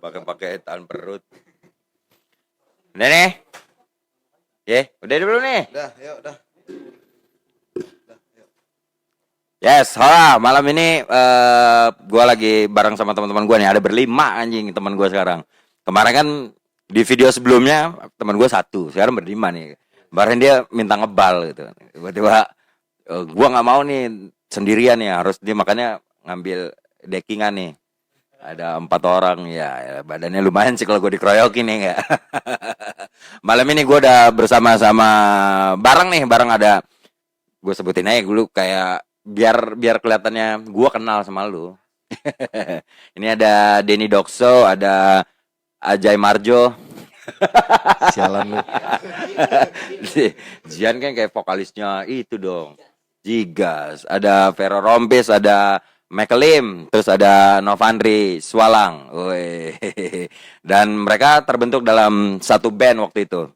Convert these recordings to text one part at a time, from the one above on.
pakai tahan perut. Udah nih. Udah dulu nih. Udah, yuk, udah. Yes, malam ini gue lagi bareng sama teman-teman gue nih. Ada berlima anjing teman gue sekarang. Kemarin kan di video sebelumnya teman gue satu, sekarang berlima nih. Kemarin dia minta ngebal gitu. Tiba-tiba gue nggak mau nih sendirian ya, harus dia makanya ngambil deckingan nih. Ada 4 orang ya, badannya lumayan sih kalau gue dikeroyokin nih nggak. Malam ini gue udah bersama-sama bareng ada, gue sebutin aja dulu kayak biar kelihatannya gue kenal sama lu. Ini ada Denny Dokso, ada Ajay Marjo. Sialan lu. Jian kan kayak vokalisnya itu dong, Jigas. Ada Vero Rompis, ada Mekelim, terus ada Novandri Swalang. Dan mereka terbentuk dalam satu band waktu itu.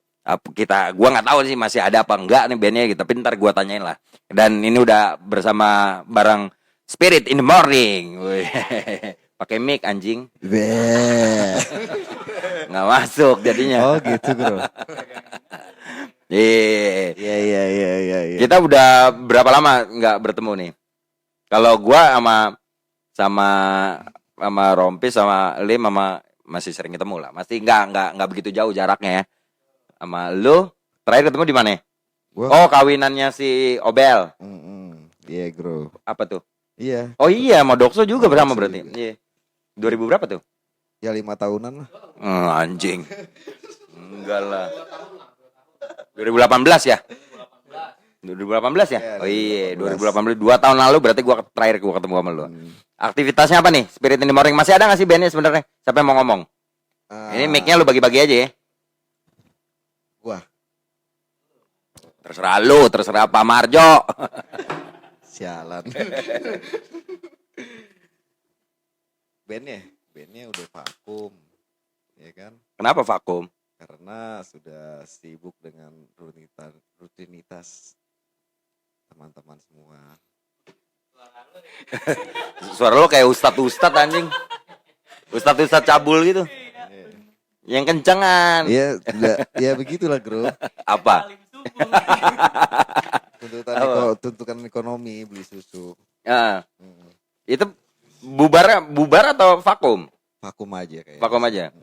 Gua nggak tahu sih masih ada apa enggak nih bandnya gitu, tapi ntar gua tanyain lah. Dan ini udah bersama bareng Spirit in the Morning. Pakai mic anjing. Nggak masuk jadinya. Oh gitu bro. Iya. Kita udah berapa lama nggak bertemu nih? Kalau gua sama Rompis sama Lim sama masih sering ketemu lah. Masih nggak begitu jauh jaraknya ya. Sama lu terakhir ketemu di mana? Oh, kawinannya si Obel. Iya bro. Apa tuh? Iya. Oh iya, sama Dokso juga bersama Dokso berarti. juga. Iya. 2000 berapa tuh? Ya 5 tahunan lah. Anjing. Enggak lah. 2018 ya? 2018 ya? Ya, oh iya, 2018. 2018. 2 tahun lalu berarti gua terakhir ketemu sama lu. Aktivitasnya apa nih? Spirit in the Morning masih ada nggak sih bandnya sebenarnya? Siapa yang mau ngomong? Ini mic-nya lu bagi-bagi aja ya. Gua. Terserah lu, terserah Pak Marjo. Sialan. Bandnya udah vakum, ya kan? Kenapa vakum? Karena sudah sibuk dengan rutinitas teman-teman semua. Suara lu kayak ustad anjing. Ustad cabul gitu. Yang kencengan. Iya, ya begitulah, Bro. Apa? Tuntutan ekonomi beli susu. Itu bubar atau vakum? Vakum aja kayaknya. Vakum aja.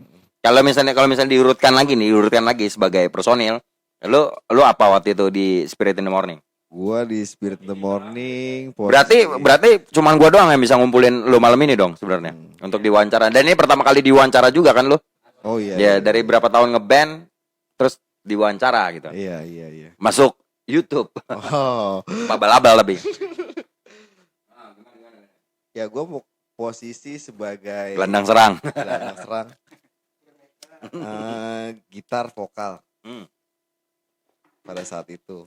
Kalau misalnya diurutkan lagi sebagai personil, lu apa waktu itu di Spirit in the Morning? Gua di Spirit in the Morning. Berarti cuman gua doang yang bisa ngumpulin lu malam ini dong sebenarnya untuk diwawancara. Dan ini pertama kali diwawancara juga kan lu? Oh iya. Ya dari berapa tahun ngeband terus diwawancara gitu. Iya. Masuk YouTube. Oh. Abal-abal lebih. Ya gue mau posisi sebagai Gelandang serang. Gitar vokal. Hmm. Pada saat itu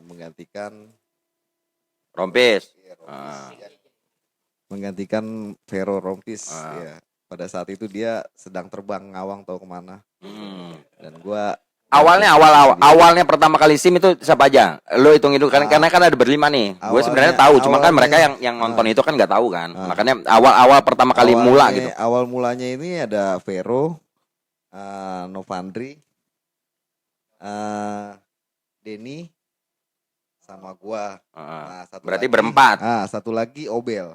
menggantikan Rompis. Menggantikan Vero Rompis. Ya. Pada saat itu dia sedang terbang ngawang tahu kemana. Dan gue awalnya pertama kali SIM itu siapa aja? Lo hitung karena kan ada berlima nih. Gue sebenarnya tahu, cuma kan mereka yang nonton itu kan nggak tahu kan. Makanya awal pertama kali mula gitu. Awal mulanya ini ada Vero, Novandri, Denny, sama gua. Berarti berempat. Satu lagi Obel.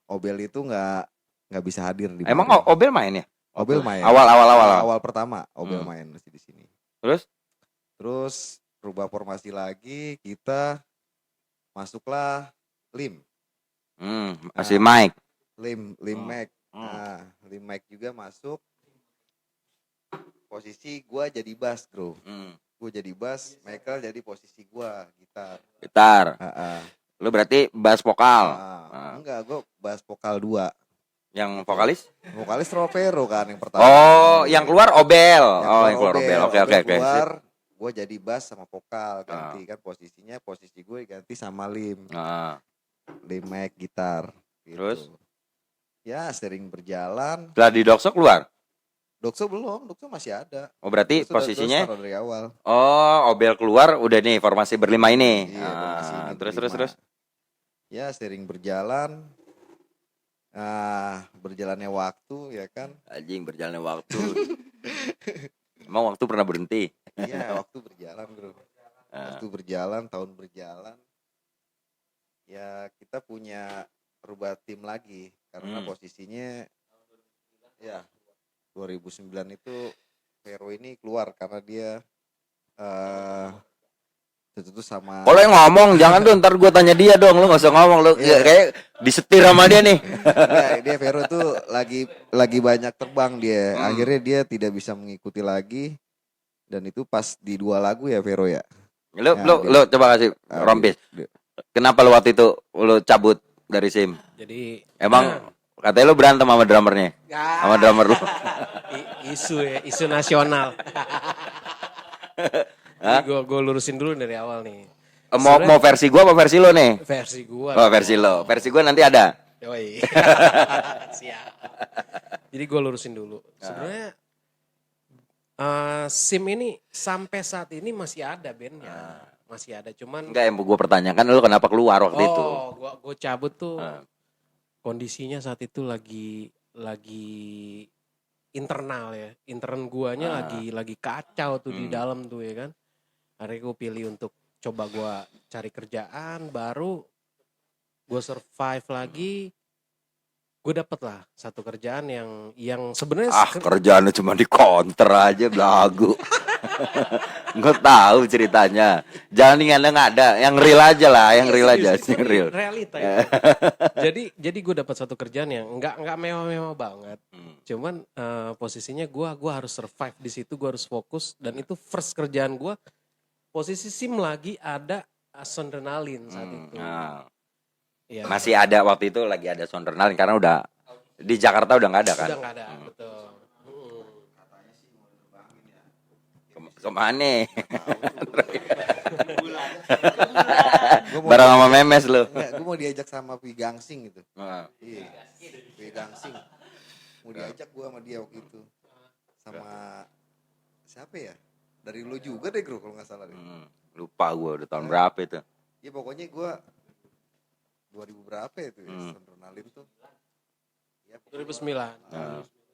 Obel itu nggak bisa hadir di. Emang Obel main ya? Obel main. Awal pertama Obel main masih di sini. Terus rubah formasi lagi, kita masuklah Lim. Masih Mike. Lim Mac. Lim Mac juga masuk. Posisi gua jadi bass, bro. Gua jadi bass, Michael jadi posisi gua gitar. Lu berarti bass vokal. Enggak, gua bass vokal 2. Yang vokalis? Vokalis Rovero kan yang pertama. Oh, yang keluar Obel. Yang keluar Obel. Oke. Keluar, gue jadi bass sama vokal ganti kan posisi gue ganti sama Lim. Lim Mac gitar. Gitu. Terus? Ya sering berjalan. Setelah di Dokso keluar? Dokso belum, Dokso masih ada. Oh berarti Dokso posisinya? dari awal. Oh, Obel keluar, udah nih formasi berlima ini. Iya, Terus. Ya sering berjalan. Berjalannya waktu ya kan. Anjing berjalannya waktu. Emang waktu pernah berhenti? Iya, waktu berjalan bro. Waktu berjalan, tahun berjalan. Ya kita punya rubah tim lagi karena posisinya ya 2009 itu Vero ini keluar karena dia itu sama. Kalau yang ngomong jangan tuh, ntar gue tanya dia dong, lu nggak usah ngomong, lu kayak disetir sama dia nih. Enggak, dia Vero tuh lagi banyak terbang dia. Akhirnya dia tidak bisa mengikuti lagi. Dan itu pas di 2 lagu ya Vero ya. Lu coba kasih rompis. Kenapa lu waktu itu lu cabut dari SIM? Jadi Emang katanya lu berantem sama drummernya? Sama drummer lu? isu nasional. Gue lurusin dulu dari awal nih. Mau versi gua apa versi lo nih? Versi gue. Oh, versi lo. Versi gua nanti ada. Yoi. Siap. Jadi gue lurusin dulu. Sebenarnya SIM ini sampai saat ini masih ada bandnya. Masih ada, cuman Enggak, yang gua pertanyakan lu kenapa keluar waktu itu? Oh, gue cabut tuh. Kondisinya saat itu lagi internal ya. Intern guanya lagi kacau tuh di dalam tuh ya kan. Akhirnya gue pilih untuk coba gue cari kerjaan baru, gue survive lagi. Gue dapet lah satu kerjaan yang sebenarnya Kerjaannya cuma di counter aja belagu. Gue tahu ceritanya. Jangan ingat nggak ada, yang real aja lah, yang real aja, yang real. Realita ya. jadi gue dapat satu kerjaan yang nggak mewah-mewah banget. Cuman posisinya gue harus survive di situ, gue harus fokus dan itu first kerjaan gue. Posisi SIM lagi ada Sondrenalin saat itu. Ya. Masih ada waktu itu, lagi ada Sondrenalin karena udah di Jakarta udah nggak ada kan? Udah nggak ada, betul. Kemana? Bareng sama Memes lo. Gue mau diajak sama Pi Gangsing gitu. Iya. Pi Gangsing. Mau diajak gue sama dia waktu itu. Sama siapa ya? Dari lu juga deh bro kalau nggak salah deh. Lupa gue udah tahun berapa itu. Ya pokoknya gue 2000 berapa itu ya, Sondrenalin tuh. Ya, 2009.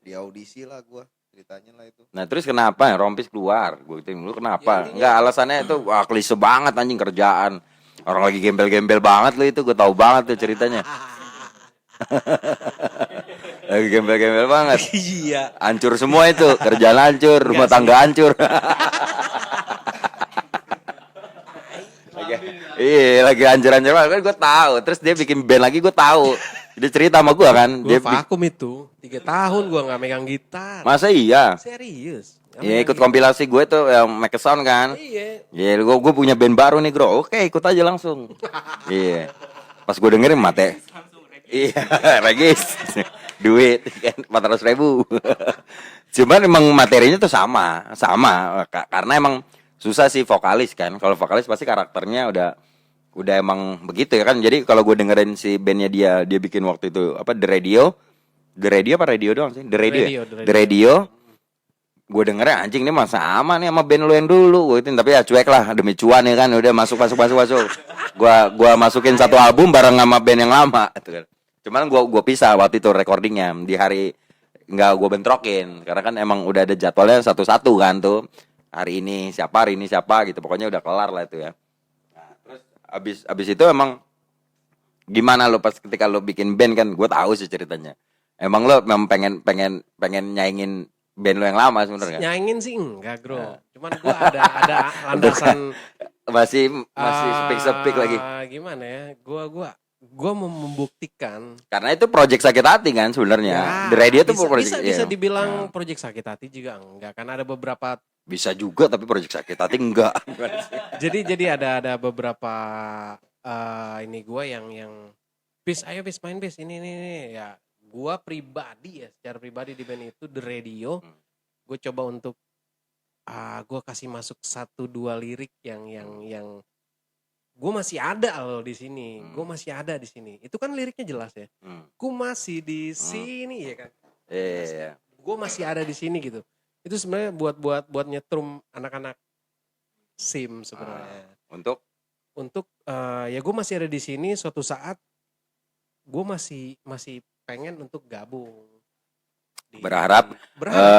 Di audisi lah gue ceritanya lah itu. Nah terus kenapa Rompis keluar? Gue gitu, lu kenapa? Enggak, alasannya itu wah klise banget anjing kerjaan. Orang lagi gembel-gembel banget lu itu, gue tahu banget tuh ceritanya. Lagi gembel-gembel banget. Iya. Hancur semua itu, kerjaan hancur, rumah tangga hancur. Iya, lagi hancur-hancur banget, gue tahu. Terus dia bikin band lagi, gue tahu. Dia cerita sama gue kan. Gue vakum itu 3 tahun gue nggak megang gitar. Masa iya? Serius. Ya ikut kompilasi gue tuh yang Make a Sound kan. Iya. Iya, gue punya band baru nih bro. Oke, ikut aja langsung. Iya. Pas gue dengerin mate. Iya, regis. Duit kan 400.000. Cuman emang materinya tuh sama. Karena emang susah sih vokalis kan. Kalau vokalis pasti karakternya udah emang begitu ya kan. Jadi kalau gue dengerin si bandnya dia bikin waktu itu apa The Radio apa radio doang sih? The Radio. Gue dengernya anjing ini masa sama nih sama band lu yang dulu gue itu, tapi ya cuek lah demi cuan ya kan, udah masuk. Gua masukin satu album bareng sama band yang lama gitu kan. Cuman gua pisah waktu itu recordingnya di hari, nggak gue bentrokin karena kan emang udah ada jadwalnya satu-satu kan tuh, hari ini siapa gitu, pokoknya udah kelar lah itu ya. Nah, terus abis itu emang gimana lo pas ketika lo bikin band kan, gue tahu sih ceritanya. Emang lo memang pengen nyaingin band lo yang lama sebenarnya? Nyaingin sih enggak, bro. Cuman gua ada landasan masih sepik lagi. Gimana ya? Gua mau membuktikan. Karena itu project sakit hati kan sebenarnya. Ya, The Radio itu bisa dibilang project sakit hati juga enggak, kan ada beberapa. Bisa juga tapi project sakit hati enggak. jadi ada beberapa ini gua yang ayo main bis ini ya. Gua pribadi ya, secara pribadi di band itu The Radio, gue coba untuk gue kasih masuk 1-2 lirik yang gue masih ada loh di sini, gue masih ada di sini. Itu kan liriknya jelas ya. Gue masih di sini ya kan. Iya. Gue masih ada di sini gitu. Itu sebenarnya buat nyetrum anak-anak SIM sebenarnya. Untuk ya gue masih ada di sini, suatu saat gue masih pengen untuk gabung. Berharap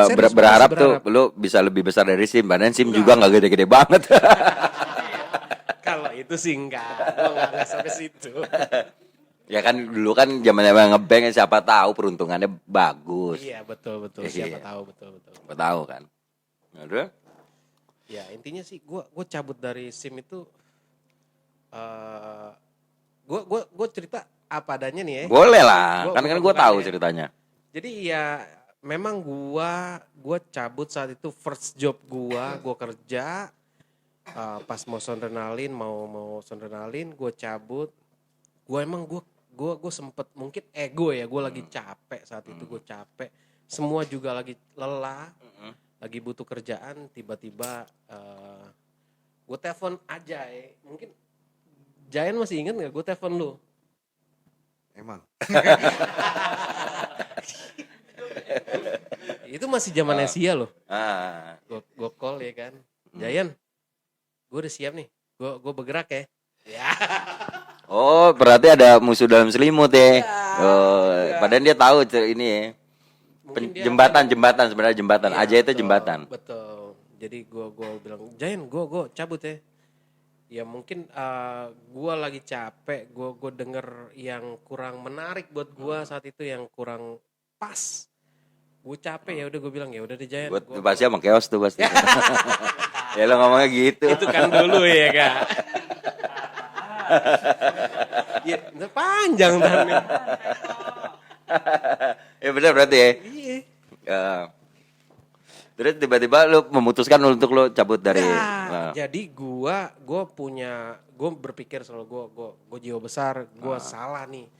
serius, berharap masih tuh lu bisa lebih besar dari SIM. Padahal SIM juga nggak gede-gede banget. Kalau itu sih enggak, gua enggak sampai situ. Ya kan dulu kan zaman-zaman ngebank siapa tahu peruntungannya bagus. Iya, betul. Iya. Siapa tahu, betul. Siapa tahu kan. Aduh. Ya, intinya sih gua cabut dari SIM itu gua cerita apa adanya nih ya. Boleh lah. Gua Kan gue bukan tahu ya. ceritanya. Jadi ya memang gua cabut saat itu first job gua kerja pas mau sondrenalin mau sondrenalin gua cabut. Gua sempet mungkin ego ya, gua lagi capek saat itu, gua capek. Semua juga lagi lelah, lagi butuh kerjaan, tiba-tiba gua telepon aja ya. Mungkin Jayan masih ingat nggak? Gua telepon lu. Emang. Itu masih zaman Asia loh. Ah. Gue call ya kan. Jayan, gue udah siap nih. Gue bergerak ya. Ya. Oh, berarti ada musuh dalam selimut ya. Oh, padahal dia tahu ini ya. Mungkin dia Jembatan sebenarnya jembatan. Iya, Aja itu betul, jembatan. Betul. Jadi gue bilang, Jayan, gue cabut ya. Ya mungkin gue lagi capek. Gue denger yang kurang menarik buat gue saat itu, yang kurang pas. Gue capek, ya udah gue bilang, ya udah deh Jayan. Buat pasti sama chaos tuh pasti. Ya lo ngomongnya gitu. Itu kan dulu ya kak. Ya panjang kan. Ya benar berarti ya. Iya. Ya. Terus tiba-tiba lu memutuskan untuk lu cabut dari Jadi gua berpikir selalu gua jiwa besar, gua salah nih.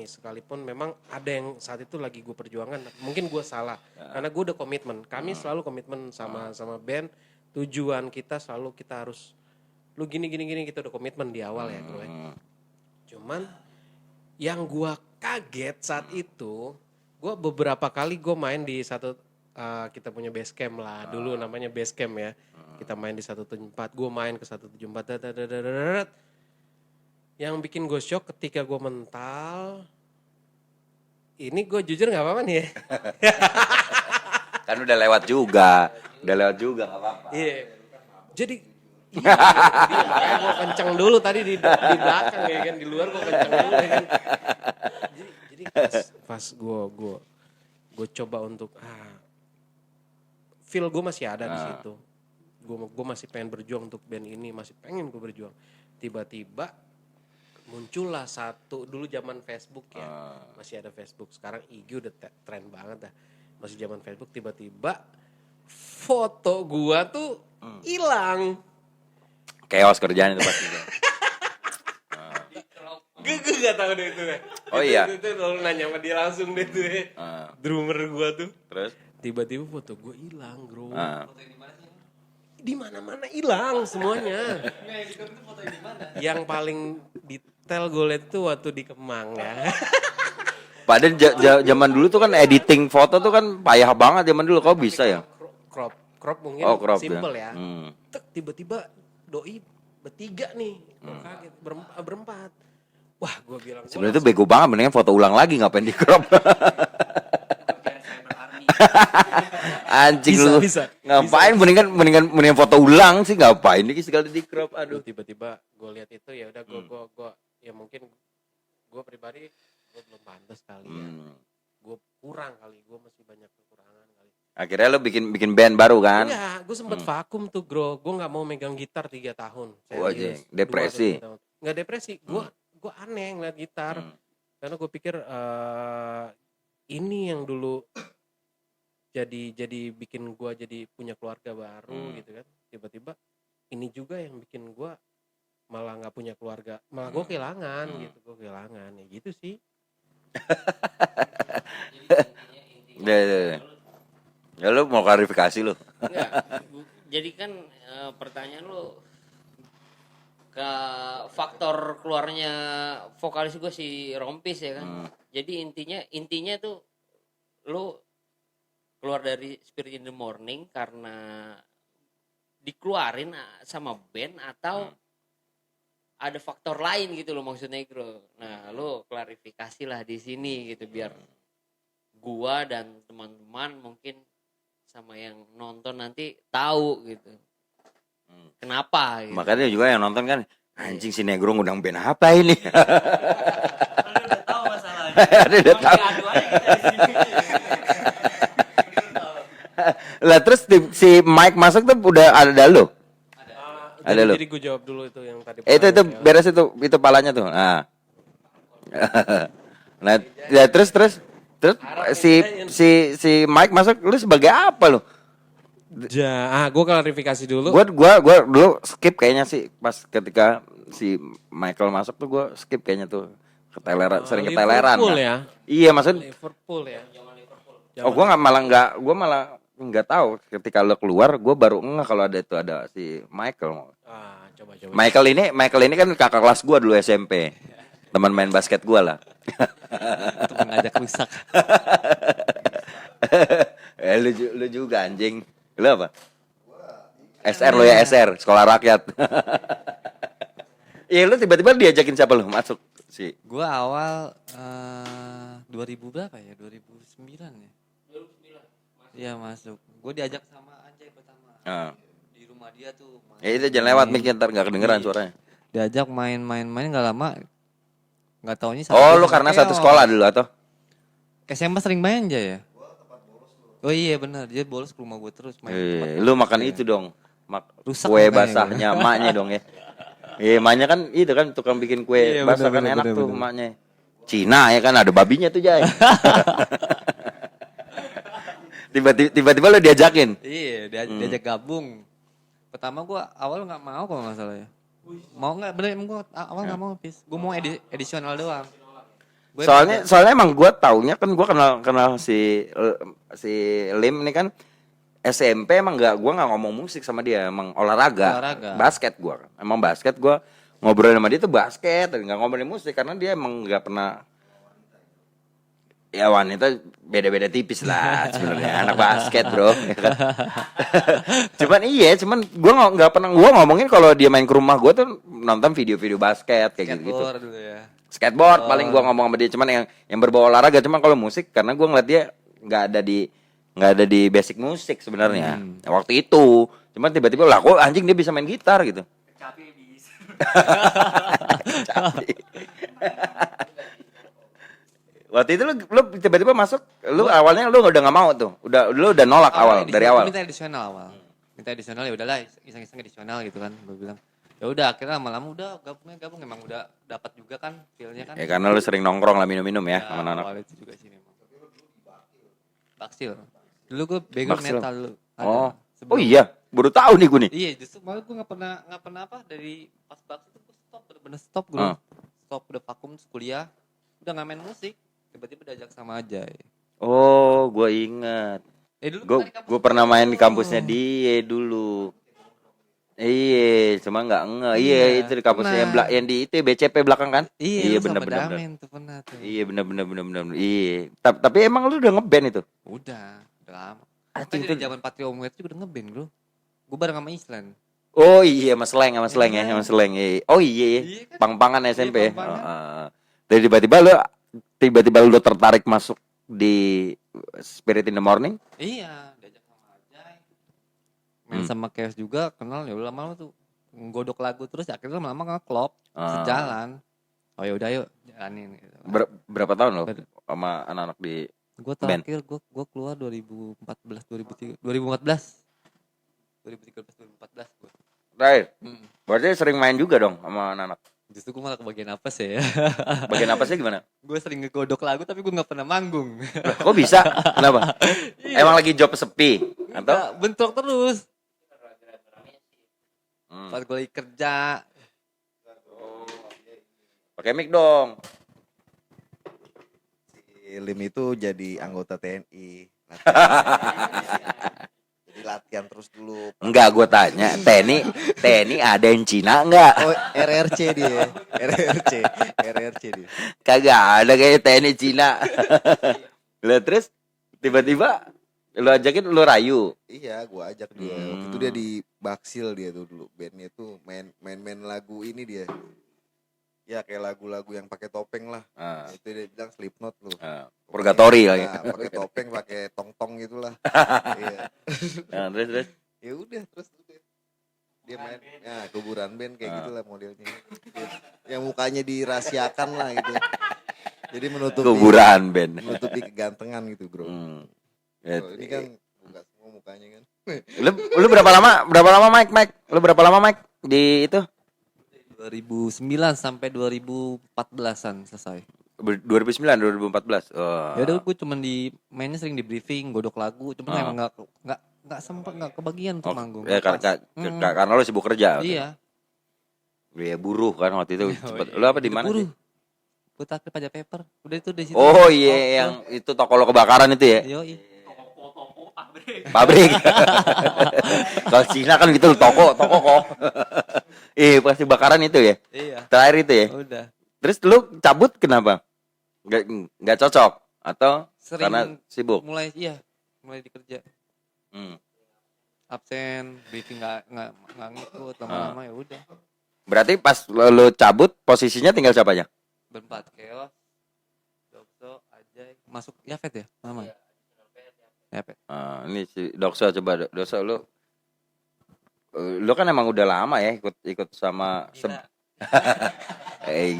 Sekalipun memang ada yang saat itu lagi gue perjuangkan, mungkin gue salah karena gue udah komitmen. Kami selalu komitmen sama band. Tujuan kita selalu kita harus lu gini kita udah komitmen di awal ya bro. Cuman yang gue kaget saat itu, gue beberapa kali gue main di satu kita punya base camp lah dulu, namanya base camp ya. Kita main di 174, gue main ke 174. Yang bikin gue shock ketika gue mental, ini gue jujur nggak apa-apa nih ya. kan udah lewat juga nggak apa-apa. Iya. Jadi makanya gue kenceng dulu tadi di belakang ya kan, di luar gue kenceng dulu ya kan. Jadi pas gue coba untuk feel gue masih ada di situ. Gue masih pengen berjuang untuk band ini, masih pengen gue berjuang. Tiba-tiba muncullah satu, dulu zaman Facebook ya, masih ada Facebook. Sekarang IG udah tren banget dah. Masih zaman Facebook, tiba-tiba foto gua tuh hilang. Chaos kerjaan itu pasti. Gue gak tahu deh itu. Oh iya. Itu lalu nanya sama dia langsung deh tuh ya. Drummer gua tuh. Terus Tiba-tiba foto gua hilang, bro. Di mana-mana hilang semuanya. Yang paling detail gue lihat tuh waktu di Kemang ya. padahal zaman dulu tuh kan editing foto tuh kan payah banget zaman dulu. Kok bisa ya? Crop mungkin Crop simple ya. ya. Tek, tiba-tiba doi bertiga nih. Gue kaget berempat. Wah, gue bilang Sebenarnya itu bego banget, mendingan foto ulang lagi, ngapain di crop. Anjing lu. Ngapain mendingan foto ulang sih, ngapain ini sekali di crop. Aduh. Tiba-tiba gue lihat itu, ya udah gue ya mungkin gue pribadi gue belum pantas kali ya. Gue kurang kali, gue masih banyak kekurangan kali. Akhirnya lo bikin band baru kan? Iya, gue sempet vakum tuh bro. Gue nggak mau megang gitar 3 tahun. Serius. Depresi. Nggak depresi. Gue aneh ngeliat gitar. Karena gue pikir ini yang dulu jadi bikin gue jadi punya keluarga baru gitu kan. Tiba-tiba ini juga yang bikin gue malah nggak punya keluarga. Malah gue kehilangan gitu. Gue kehilangan ya gitu sih. Ya lu mau klarifikasi lu. Enggak. Jadi kan pertanyaan lu ke faktor keluarnya vokalis gue si Rompis ya kan. Jadi intinya tuh lu keluar dari Spirit in the Morning karena dikeluarin sama band atau ada faktor lain gitu loh maksud negro. Nah, lo klarifikasi lah di sini gitu biar gua dan teman-teman mungkin sama yang nonton nanti tahu gitu. Kenapa gitu. Makanya juga yang nonton kan anjing si Negro ngundang band apa ini? Udah tahu masalahnya. Dia udah tahu. Adu aja kita di sini. Lah terus si Mike masuk tuh udah ada lo. Ada lo. Jadi gue jawab dulu itu yang tadi. Itu beres itu palanya tuh. Nah. Nah, ya terus si Mike masuk lu sebagai apa lu? Gue klarifikasi dulu. Gua dulu skip kayaknya sih pas ketika si Michael masuk tuh gua skip kayaknya tuh keteleran sering keteleran. Liverpool Kan? ya. Iya maksud. Liverpool ya. Oh gua malah nggak tahu ketika lo keluar gua baru ngeh kalau ada si Michael. Coba. Michael ini kan kakak kelas gua dulu SMP. Teman main basket gua lah. Untuk mengajak rusak. Lu juga anjing. Lu apa? SR lo ya SR, sekolah rakyat. Iya lu tiba-tiba diajakin siapa lu masuk sih? Gua awal 2000 berapa ya? 2009 ya. 2009. Iya masuk. Gue diajak sama Anjay pertama. Di rumah dia tuh. Ya itu jangan lewat mic ntar nggak kedengeran suaranya. Diajak main nggak lama. Nggak taunya. Oh lu karena satu sekolah dulu atau? SMA sering main aja ya. Oh iya benar, dia bolos ke rumah gue terus main. Lu makan itu dong. Rusak Kue makanya basahnya emaknya dong ya. Iya, emaknya kan itu kan tukang bikin kue Iya, basah kan bener, enak bener, tuh bener. emaknya. Cina ya kan ada babinya tuh Jay. Tiba-tiba lu diajakin. Iya, diajak gabung. Pertama gue awal nggak mau kalau nggak salah ya. Mau nggak? Bener emang gue awal nggak mau pis. Gue mau edisional doang. Soalnya emang gue taunya kan gue kenal si Lim ini kan SMP emang gue nggak ngomong musik sama dia emang olahraga. Basket gue emang basket gue ngobrol sama dia tuh basket nggak ngobrolin musik karena dia emang nggak pernah ya wanita beda-beda tipis lah sebenarnya anak basket bro. cuman gue nggak pernah gue ngomongin kalau dia main ke rumah gue tuh nonton video-video basket kayak gitu. dulu ya. Skateboard paling gua ngomong sama dia cuman yang berbau olahraga cuman kalau musik karena gua ngeliat dia nggak ada di basic musik sebenarnya waktu itu cuman tiba-tiba lah kok anjing dia bisa main gitar gitu. Capek bisa. Waktu itu lu tiba-tiba masuk awalnya lu udah nggak mau tuh lu udah nolak dari awal. Minta edisional awal. Minta edisional ya udahlah iseng-iseng edisional gitu kan gue bilang. Ya udah akhirnya lama-lama udah gabung emang udah dapat juga kan feel-nya kan. Ya karena lu sering nongkrong lah minum-minum ya sama anak. Awal itu juga sih memang. Baksil. Dulu gue bego Baksil. metal dulu. Oh iya, baru tahu nih gue nih. Iya, justru malah gue nggak pernah apa dari pas baksil itu gue stop bener-bener stop gue. Stop udah vakum terus kuliah. Udah nggak main musik. Tiba-tiba diajak sama Ajay. Oh, gue ingat. Dulu Gue pernah main di kampusnya dia dulu. Iya, cuma nggak Iya, itu di kampusnya yang di itu BCP belakang kan? Iya bener. tuh pernah tuh. Iya bener. Iya. Tapi emang lu udah ngeband itu? Udah lama. Anjing, Tapi di zaman Patrio Muet juga udah ngeband bro. Gue bareng sama Islan. Oh iya, sama Sleng ya, sama Sleng. Iya. Oh iya. Iya kan? Pang-pangan SMP. Iya, pang-pangan. Dari tiba-tiba lu tertarik masuk di Spirit in the Morning? Iya, diajak sama Ajay. Main sama Chaos juga, kenal ya udah lama-lama tuh nggodok lagu terus akhirnya lama-lama ngeklop sejalan. Oh ya udah yuk jalanin gitu. Berapa tahun lo sama anak-anak di Gue terakhir gue keluar 2014 gue. Terakhir? Berarti sering main juga dong sama anak-anak. Justru gue malah ke bagian apa sih ya? Bagian apa sih gimana? Gue sering ngegodok lagu tapi gue nggak pernah manggung. Kok bisa? Kenapa? Emang lagi job sepi atau? Nggak, bentrok terus. Pas gue lagi kerja. Pakai mic dong. Si Lim itu jadi anggota TNI. Jadi latihan terus dulu. Enggak, gue tanya, TNI ada yang Cina enggak? Oh, RRC dia. RRC dia. Kagak ada kayak TNI Cina. Lah terus tiba-tiba lu ajakin lu rayu. Iya, gua ajak dia. Waktu itu dia di Baksil dia tuh dulu. Bandnya tuh main lagu ini dia. Ya kayak lagu-lagu yang pakai topeng lah. Ah. Itu dia bilang Slipknot lu. Purgatory lagi. Nah, pakai topeng, pakai tong-tong gitulah. Iya. Nah, terus. Ya udah terus dia main ya kuburan band kayak gitulah modelnya. Yang mukanya dirahasiakan lah gitu. Jadi Kuburan band. menutupi kegantengan gitu, Bro. Ya, Ini kan buka semua mukanya kan. Lu berapa lama Mike? Lu berapa lama Mike di itu? 2009 sampai 2014-an selesai. 2009 2014. Ya udah gue cuman mainnya sering di briefing, godok lagu, cuman emang nggak sempet nggak kebagian untuk manggung. Ya karena lu sibuk kerja. Iya. Iya buruh kan waktu itu cepet. Lu apa di mana sih? Gue taklip aja paper. Udah itu di situ. Oh iya yang itu toko lo kebakaran itu ya? Iya. Pabrik. Kalau Cina kan gitu toko kok. Pasti bakaran itu ya? Iya. Terakhir itu ya? Udah. Terus lu cabut kenapa? Nggak cocok atau Sering karena sibuk? mulai di kerja. Absen, briefing nggak ngikut lama-lama ya udah. Berarti pas lu cabut posisinya tinggal siapa aja? Berempat, Chaos, Dokso, Ajay, masuk Yafet ya? Nama? Yafet. Ini si Dokso coba Dokso lu kan emang udah lama ya ikut sama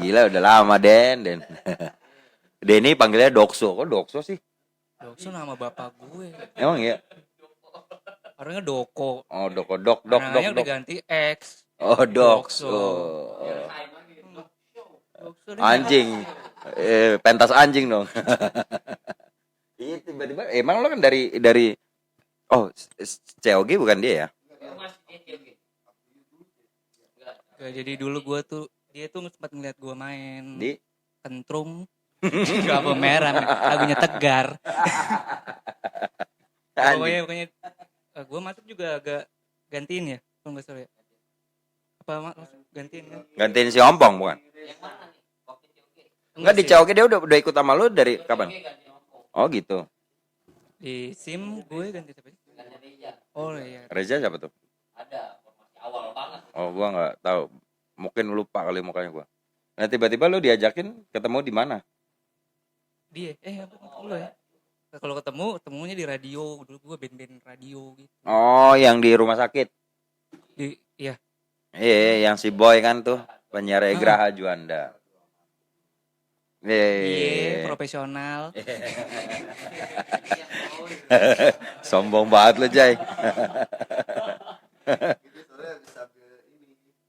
gila udah lama Den. Denny panggilnya Dokso. Kok Dokso sih? Dokso nama bapak gue. Emang iya? Orangnya Doko. Oh, Dok. Namanya udah ganti X. Oh, Dokso. Dokso Anjing. Pentas anjing dong. Iya tiba-tiba emang lo kan dari COG bukan dia ya? jadi dulu gue tuh dia tuh sempat ngeliat gue main Di Kentrung. Gak merah, lagunya Tegar. Pokoknya gue masuk juga agak gantiin ya, kalau nggak salah ya. Apa masuk gantiin kan? gantiin si Ompong bukan? Enggak di COG dia udah ikut sama lu dari kapan? Oh gitu. Di SIM gue ganti siapa sih? Oh iya. Reza siapa tuh? Ada formasi awal banget. Oh gua nggak tahu. Mungkin lupa kali mukanya gua. Nah tiba-tiba lu diajakin ketemu di mana? Dia apa lu ya? Kalau ketemunya di radio. Dulu gue band-band radio gitu. Oh yang di rumah sakit. Iya. Iya yang si Boy kan tuh penyiar Graha Juanda. Iya, profesional. Sombong banget lu Jay.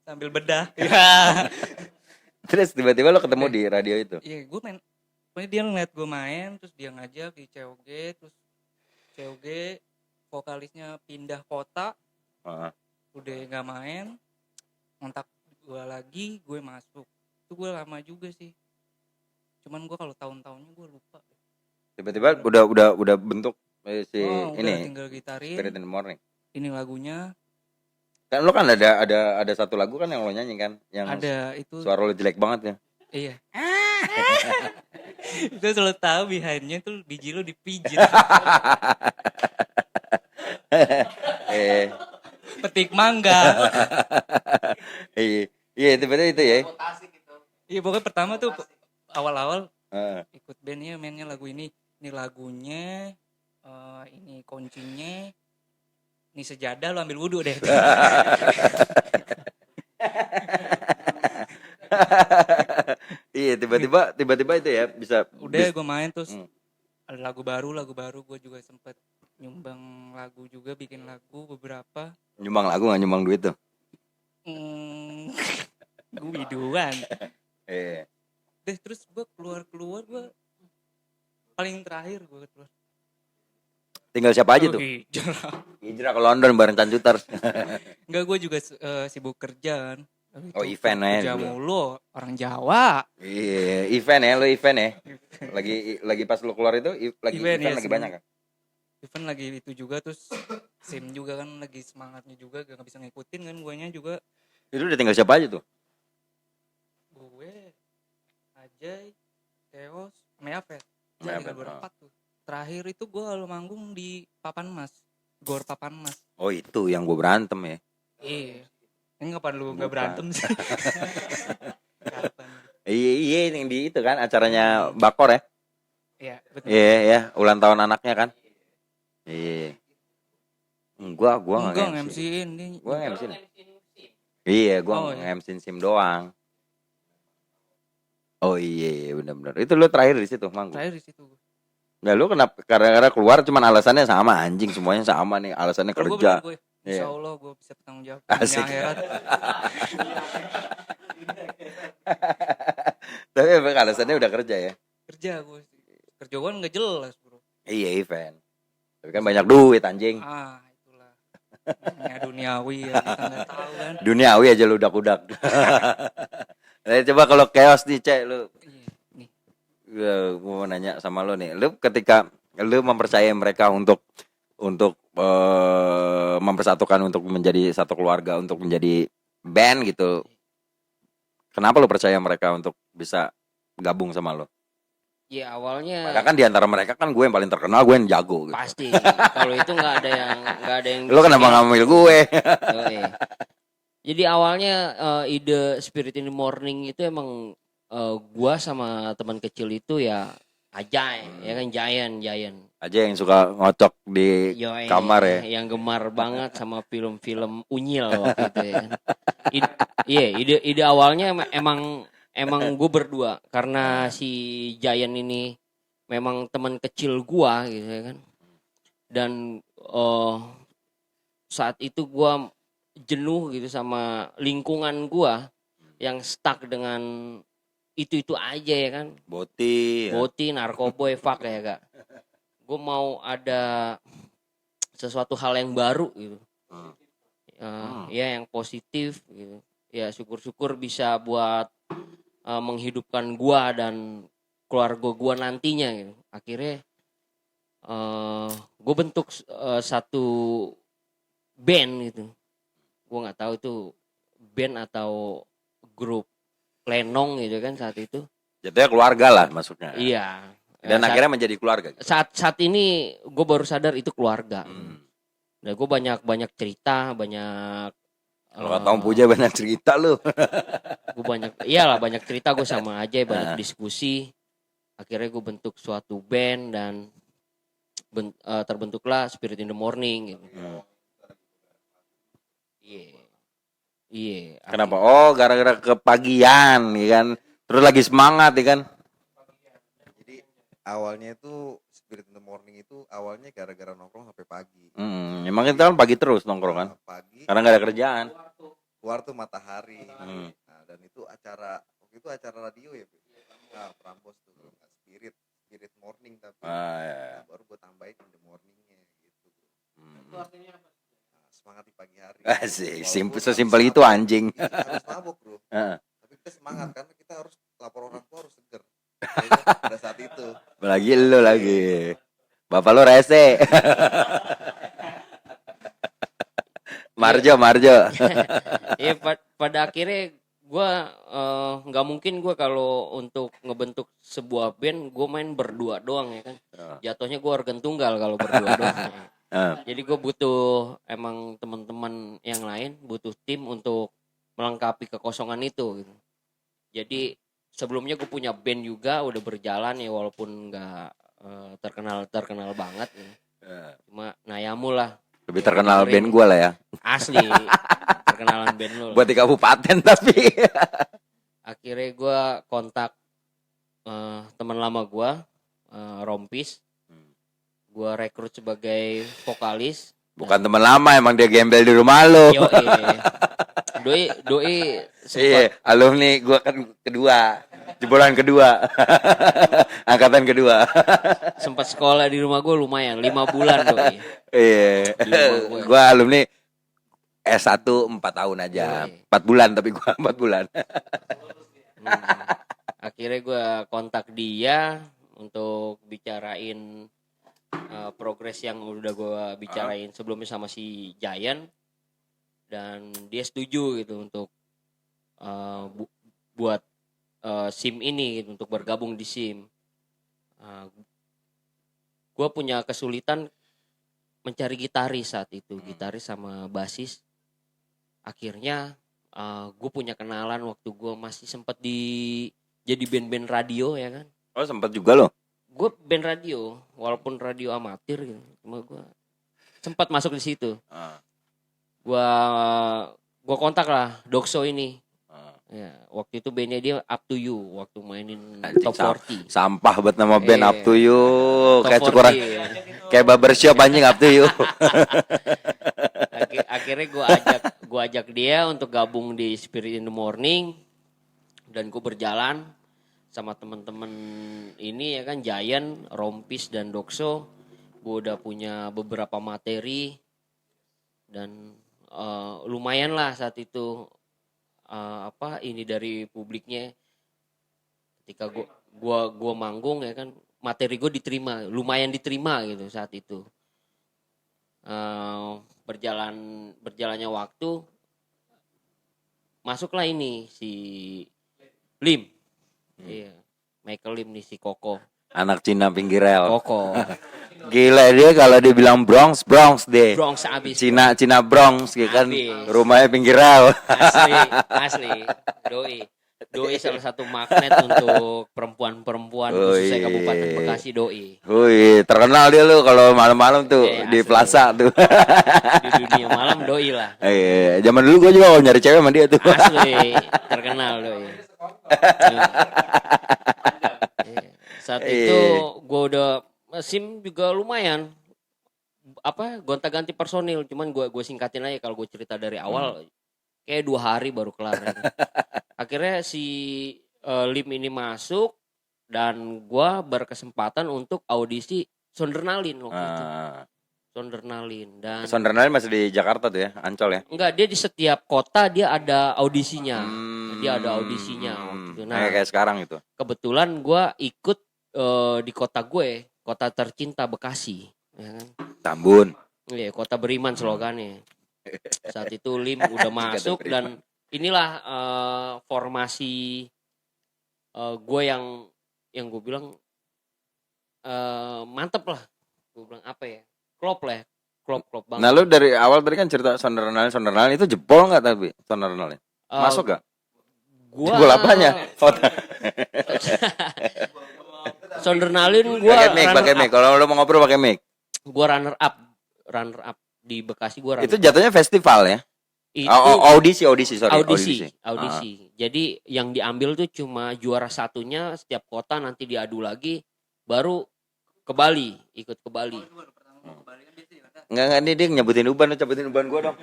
Sambil bedah. Ya. Terus tiba-tiba lo ketemu di radio itu. Iya, gue main. Pokoknya dia ngeliat gue main, terus dia ngajak di COG, terus COG vokalisnya pindah kota, udah nggak main, ngontak gue lagi, gue masuk. Itu gue lama juga sih. Cuman gue kalau tahun-tahunnya gue lupa. Tiba-tiba udah bentuk si ini. Tinggal gitarin. Spirit in the Morning. Ini lagunya. Kan lo kan ada satu lagu kan yang lo nyanyi kan, yang ada itu. Suara lo jelek banget ya. Iya. Itu selalu tahu behindnya tuh biji lo dipijit. Petik mangga. Iya tiba-tiba itu ya. Iya pokoknya pertama tuh awal-awal ikut bandnya mainnya lagu ini lagunya, ini kuncinya, ini sejadah lo ambil wudhu deh. Iya tiba-tiba itu ya bisa. Udah gue main terus ada lagu baru gue juga sempet nyumbang lagu juga, bikin lagu beberapa. Nyumbang lagu nggak nyumbang duit tuh? Gue biduan. Deh terus gue keluar gue paling terakhir gue keluar. Tinggal siapa aja tuh? Hijrah ke London bareng Cancutar. Enggak, gue juga sibuk kerja kan. Oh event ya. Kerja mulu, orang Jawa. Iya, event ya, lo event ya. Lagi pas lo keluar itu lagi event ya, lagi banyak kan? Event lagi itu juga, terus SIM juga kan lagi semangatnya juga, gak bisa ngikutin kan guanya juga. Itu udah tinggal siapa aja tuh? Gue, Ajay, Theos, sama Yafet. Tinggal berempat tuh. Terakhir itu gue lalu manggung di Papan Mas, Gor Papan Mas. Oh itu yang gue berantem ya? Iya. Ini kapan lu gak berantem sih? Kapan? Iya yang di itu kan acaranya Bakor ya. Iya, betul. Iya ya, ulang tahun anaknya kan. Iya. Gua Enggak nge-MC. nge-MC-in dia. Gua nge-MC. Iya, gua Oh, iya. nge-MC SIM doang. Oh iya benar-benar. Itu lu terakhir di situ manggung. Terakhir di situ. Nah, lu kenapa karena keluar cuman alasannya sama anjing semuanya sama nih, alasannya Kalau kerja. gue, Iya. insya Allah gue bisa bertanggung jawab Asik. dunia akhirat. Tapi emang alasannya udah kerja ya. Kerja gue. Kerja gue nggak jelas bro. Iya, event. Tapi kan banyak duit anjing. Itulah. Namanya duniawi ya kita nggak tahu kan. Duniawi aja lu udak-udak. Nah, coba kalau chaos nih, Cek, lu Iya, nih. gue mau nanya sama lo nih, lu ketika lu mempercayai mereka untuk mempersatukan untuk menjadi satu keluarga, untuk menjadi band gitu, kenapa lu percaya mereka untuk bisa gabung sama lo? Ya awalnya Padahal kan di antara mereka kan gue yang paling terkenal, gue yang jago gitu. pasti kalau itu nggak ada yang Lu kenapa ngambil gue? Yoi. Jadi awalnya ide Spirit in the Morning itu emang gua sama teman kecil itu ya Ajay, ya kan Giant. Aja yang suka ngocok di Yoi, kamar ya. yang gemar banget sama film-film unyil waktu itu ya kan. Iya, ide awalnya emang gue berdua karena si Giant ini memang teman kecil gua gitu ya kan. Dan saat itu gua jenuh gitu sama lingkungan gua yang stuck dengan itu aja ya kan. Boti. Ya. Boti, narkoboy, fuck ya kak. Gue mau ada sesuatu hal yang baru gitu. Ya yang positif gitu. Ya syukur-syukur bisa buat menghidupkan gua dan keluarga gua nantinya gitu. Akhirnya gue bentuk satu band gitu. Gue nggak tahu itu band atau grup Lenong gitu kan saat itu. Jatuhnya keluarga lah maksudnya. Iya. Dan akhirnya menjadi keluarga. Gitu. Saat ini gue baru sadar itu keluarga. Dan gue banyak cerita, banyak. Kalau Tom Puja banyak cerita lu. Gue banyak cerita gue sama aja, banyak diskusi. Akhirnya gue bentuk suatu band dan terbentuklah Spirit in the Morning. Gitu. Iya. Kenapa? Oh, gara-gara kepagian, ya kan? Terus lagi semangat, ya kan? Jadi awalnya itu Spirit in the Morning itu awalnya gara-gara nongkrong sampai pagi. Emang kita kan pagi terus nongkrong kan? Pagi. Karena nggak ada kerjaan. Keluar tuh Matahari. Nah, dan itu waktu itu acara radio ya. Nah, Prambos tuh Spirit Morning tapi. Ya. Nah, baru gue tambahin in the morningnya gitu. Itu artinya apa? Semangat di pagi hari. Asik, sesimpel itu anjing. Harus mabuk bro. Tapi kita semangat karena kita harus lapor orang tua harus seger. Pada saat itu. Lagi lu lagi. Bapak lu rese. Marjo. Iya pada akhirnya gue nggak mungkin gue kalau untuk ngebentuk sebuah band gue main berdua doang ya kan. Jatuhnya gue organ tunggal kalau berdua doang. Jadi gue butuh emang teman-teman yang lain, butuh tim untuk melengkapi kekosongan itu gitu. Jadi sebelumnya gue punya band juga udah berjalan ya walaupun nggak terkenal banget gitu. Cuma Nayamu lah. Lebih terkenal band gue lah ya. Asli terkenalan band lu. Buat di kabupaten tapi. Akhirnya gue kontak teman lama gue, Rompis. Gue rekrut sebagai vokalis. Bukan teman lama, emang dia gembel di rumah lo. Doi Iya, alumni gue kan kedua, jebolan kedua, angkatan kedua. Sempat sekolah di rumah gue lumayan 5 bulan doi. Iya, gue alumni S1 4 tahun aja, 4 bulan tapi gue 4 bulan. Akhirnya gue kontak dia untuk bicarain progres yang udah gue bicarain sebelumnya sama si Giant dan dia setuju gitu untuk buat SIM ini gitu, untuk bergabung di SIM. Gue punya kesulitan mencari gitaris saat itu, gitaris sama basis. Akhirnya gue punya kenalan waktu gue masih sempat di jadi band-band radio ya kan. Oh sempet juga lo. Gue band radio, walaupun radio amatir gitu. Cuma gue sempat masuk di situ. Gua kontak lah Dokso ini. Ya, waktu itu bandnya dia Up to You waktu mainin Anjing, Top 40. Sampah buat nama band Iya. Up to You. Top Kayak 40, cukuran, ya. kayak barbershop anjing Up to You. Akhirnya gua ajak dia untuk gabung di Spirit in the Morning, dan gue berjalan sama teman-teman ini ya kan, Giant, Rompis dan Dokso. Gue udah punya beberapa materi dan lumayan lah saat itu ini dari publiknya. Ketika gua manggung ya kan, materi gue diterima, lumayan diterima gitu saat itu. Berjalannya waktu, masuklah ini si Lim. Iya, Michael Lim nih, si Koko. Anak Cina pinggir rel. Koko. Gila dia kalau dibilang Bronx deh. Bronx abis. Cina Bronx gitu kan. Abis. Rumahnya pinggir rel. Asli. Doi salah satu magnet untuk perempuan-perempuan khususnya Kabupaten Bekasi, Doi. Wih, terkenal dia lu kalau malam-malam tuh Iya, di asli. plaza tuh. Di dunia malam Doi lah. Iya, zaman dulu gua juga kalau nyari cewek sama dia tuh. Asli, terkenal Doi. Iya. Saat itu gue udah SIM juga lumayan gonta-ganti personil, cuman gue singkatin aja kalau gue cerita dari awal kayak 2 hari baru kelar. Akhirnya si Lim ini masuk dan gue berkesempatan untuk audisi Sondernalin waktu itu. Sondernalin dan Sondernalin masih di Jakarta tuh ya, Ancol ya. enggak, dia di setiap kota dia ada audisinya. Dia ada audisinya waktu itu. Nah, kayak sekarang itu. kebetulan gue ikut di kota gue, kota tercinta Bekasi, ya kan? Tambun. Iya, kota beriman slogannya. Saat itu Lim udah masuk dan inilah formasi gue yang gue bilang mantep lah. Gue bilang apa ya? Klop banget. Nah lu dari awal tadi kan cerita Sondernalin itu jebol nggak tapi Sondernalin? Masuk gak? Jebol apanya? Sondernalin gue pakai mic. Kalau lu mau ngobrol pakai mic. Gue runner up di Bekasi, gue runner Itu jatuhnya festival ya? itu Audisi. Jadi yang diambil tuh cuma juara satunya, setiap kota nanti diadu lagi, baru ke Bali, ikut ke Bali. Enggak ini dia nyebutin uban, lu cabutin uban gua dong.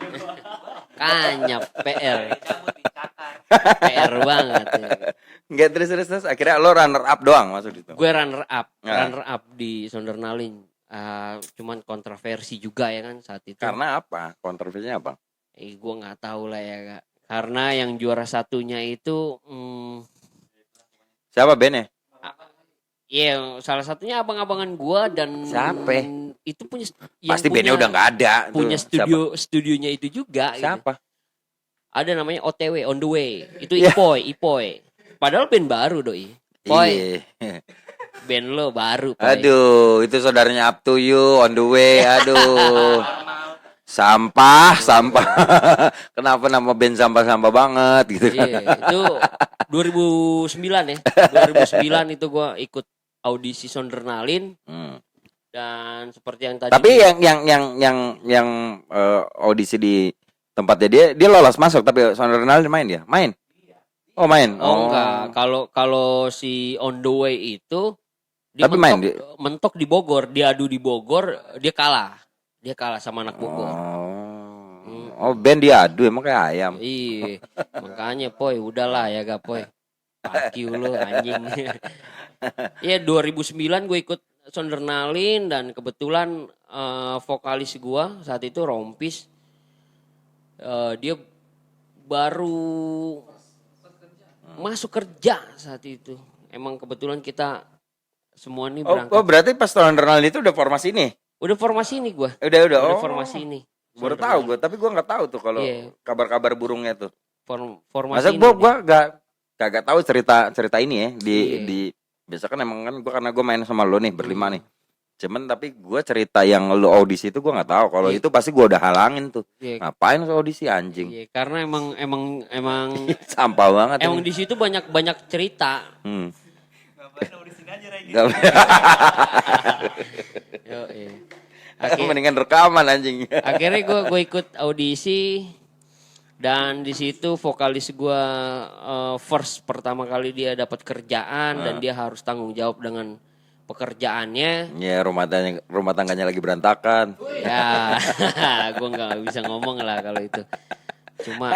Kanyap PR banget. Ya. Enggak terus akhirnya lo runner up doang masuk di situ. Gue runner up di Sondernalin. Cuman kontroversi juga ya kan saat itu. Karena apa? Kontroversinya apa? Gue nggak tahu lah ya Kak. Karena yang juara satunya itu Siapa bandnya? Iya, salah satunya abang-abangan gua dan Siapa? itu punya Pasti bandnya udah nggak ada. Punya Tuh. studionya itu juga. Siapa? Gitu. Ada namanya OTW, On The Way. Itu Iya. Ipoy. Padahal band baru doi. Poy, Iya. band lo baru. Poy. Aduh, itu saudaranya Up to You, On The Way. Aduh. Sampah. Kenapa nama band sampah banget gitu kan? Iya, itu 2009 ya. 2009 itu gua ikut audisi Sondernalin. Dan seperti yang tadi. Tapi yang audisi di tempatnya dia lolos masuk, tapi Sondernalin main dia? Main? Oh main? Oh enggak, kalau si On The Way itu dia Tapi main mentok di Bogor, dia adu di Bogor, dia kalah sama anak Bogor. Oh band dia adu emang kayak ayam. Iya, makanya Poy, udahlah ya gak Poy. Fuck you lu anjing. Iya 2009 gue ikut Sondernalin dan kebetulan vokalis gue saat itu Rompis, dia baru masuk kerja saat itu. Emang kebetulan kita semua nih berangkat. Oh berarti pas Sondernalin itu udah formasi ini? Udah formasi ini gue. Udah. Formasi ini. Baru tahu gue, tapi gue nggak tahu tuh kalau kabar-kabar burungnya tuh. Formasi. Masa gue gak tahu cerita ini ya di biasa kan emang kan gue karena gue main sama lo nih berlima nih. Cuman tapi gue cerita yang lu audisi itu gue nggak tahu. Kalau Iya. itu pasti gue udah halangin tuh. Iya. Ngapain lu audisi anjing? Iya, karena emang Sampah banget. emang ini. di situ banyak cerita. Ngapain audisi aja Ray? Yo, iya. Mendingan rekaman anjing. Akhirnya gue ikut audisi dan di situ vokalis gue first pertama kali dia dapat kerjaan dan dia harus tanggung jawab dengan pekerjaannya. Ya rumah tangganya lagi berantakan. Ya, gue nggak bisa ngomong lah kalau itu. Cuma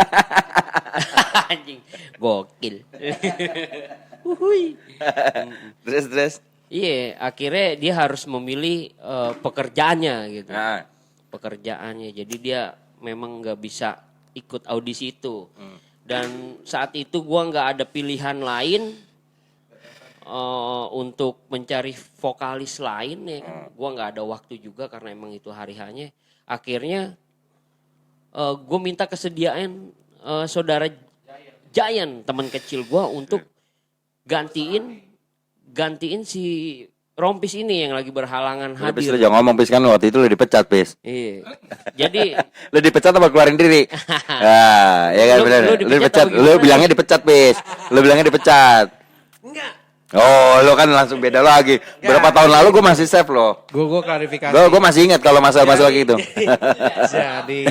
anjing gokil. Uhuy. Terus. Iya, akhirnya dia harus memilih pekerjaannya gitu. Nah, Pekerjaannya. Jadi dia memang nggak bisa ikut audisi itu. Dan saat itu gua nggak ada pilihan lain untuk mencari vokalis lain ya kan. Gua nggak ada waktu juga karena emang itu hari hanya. Akhirnya gue minta kesediaan saudara Giant teman kecil gua untuk gantiin si Rompis ini yang lagi berhalangan udah Pis, lu hadir. jangan ngomong Pis, kan waktu itu lu dipecat Pis. Iya. Jadi Lu dipecat apa keluarin diri? Nah, ya kan Lu- benar. lu Lu dipecat dipecat. apa Lu gimana? bilangnya dipecat Pis. Lu bilangnya dipecat. Enggak. Oh, lu kan langsung beda lagi. Berapa tahun lalu gue masih save lo. Gue klarifikasi. Gue masih ingat kalau masalah-masalah gitu. Jadi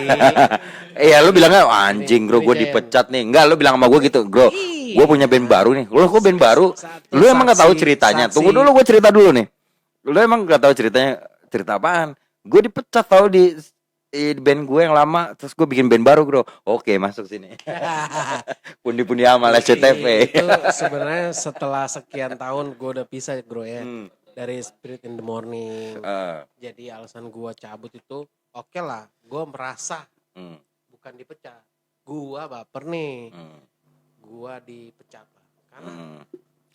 Iya, lu bilangnya "Oh, anjing bro, gue Ini, dipecat nih." Enggak, lu bilang sama gue gitu, "Bro, gue punya band baru nih." Lu kok band baru? Lu emang gak tahu ceritanya? Tunggu dulu, gue cerita dulu nih. Lu emang gak tahu ceritanya? Cerita apaan? Gue dipecat tau di band gue yang lama, terus gue bikin band baru bro. Oke, masuk sini. Pundi-pundi amal SCTV. itu sebenarnya setelah sekian tahun gue udah pisah bro ya. Dari Spirit in the Morning. Jadi alasan gue cabut itu oke lah. Gue merasa bukan dipecat. Gue baper nih. Gue dipecat lah. Karena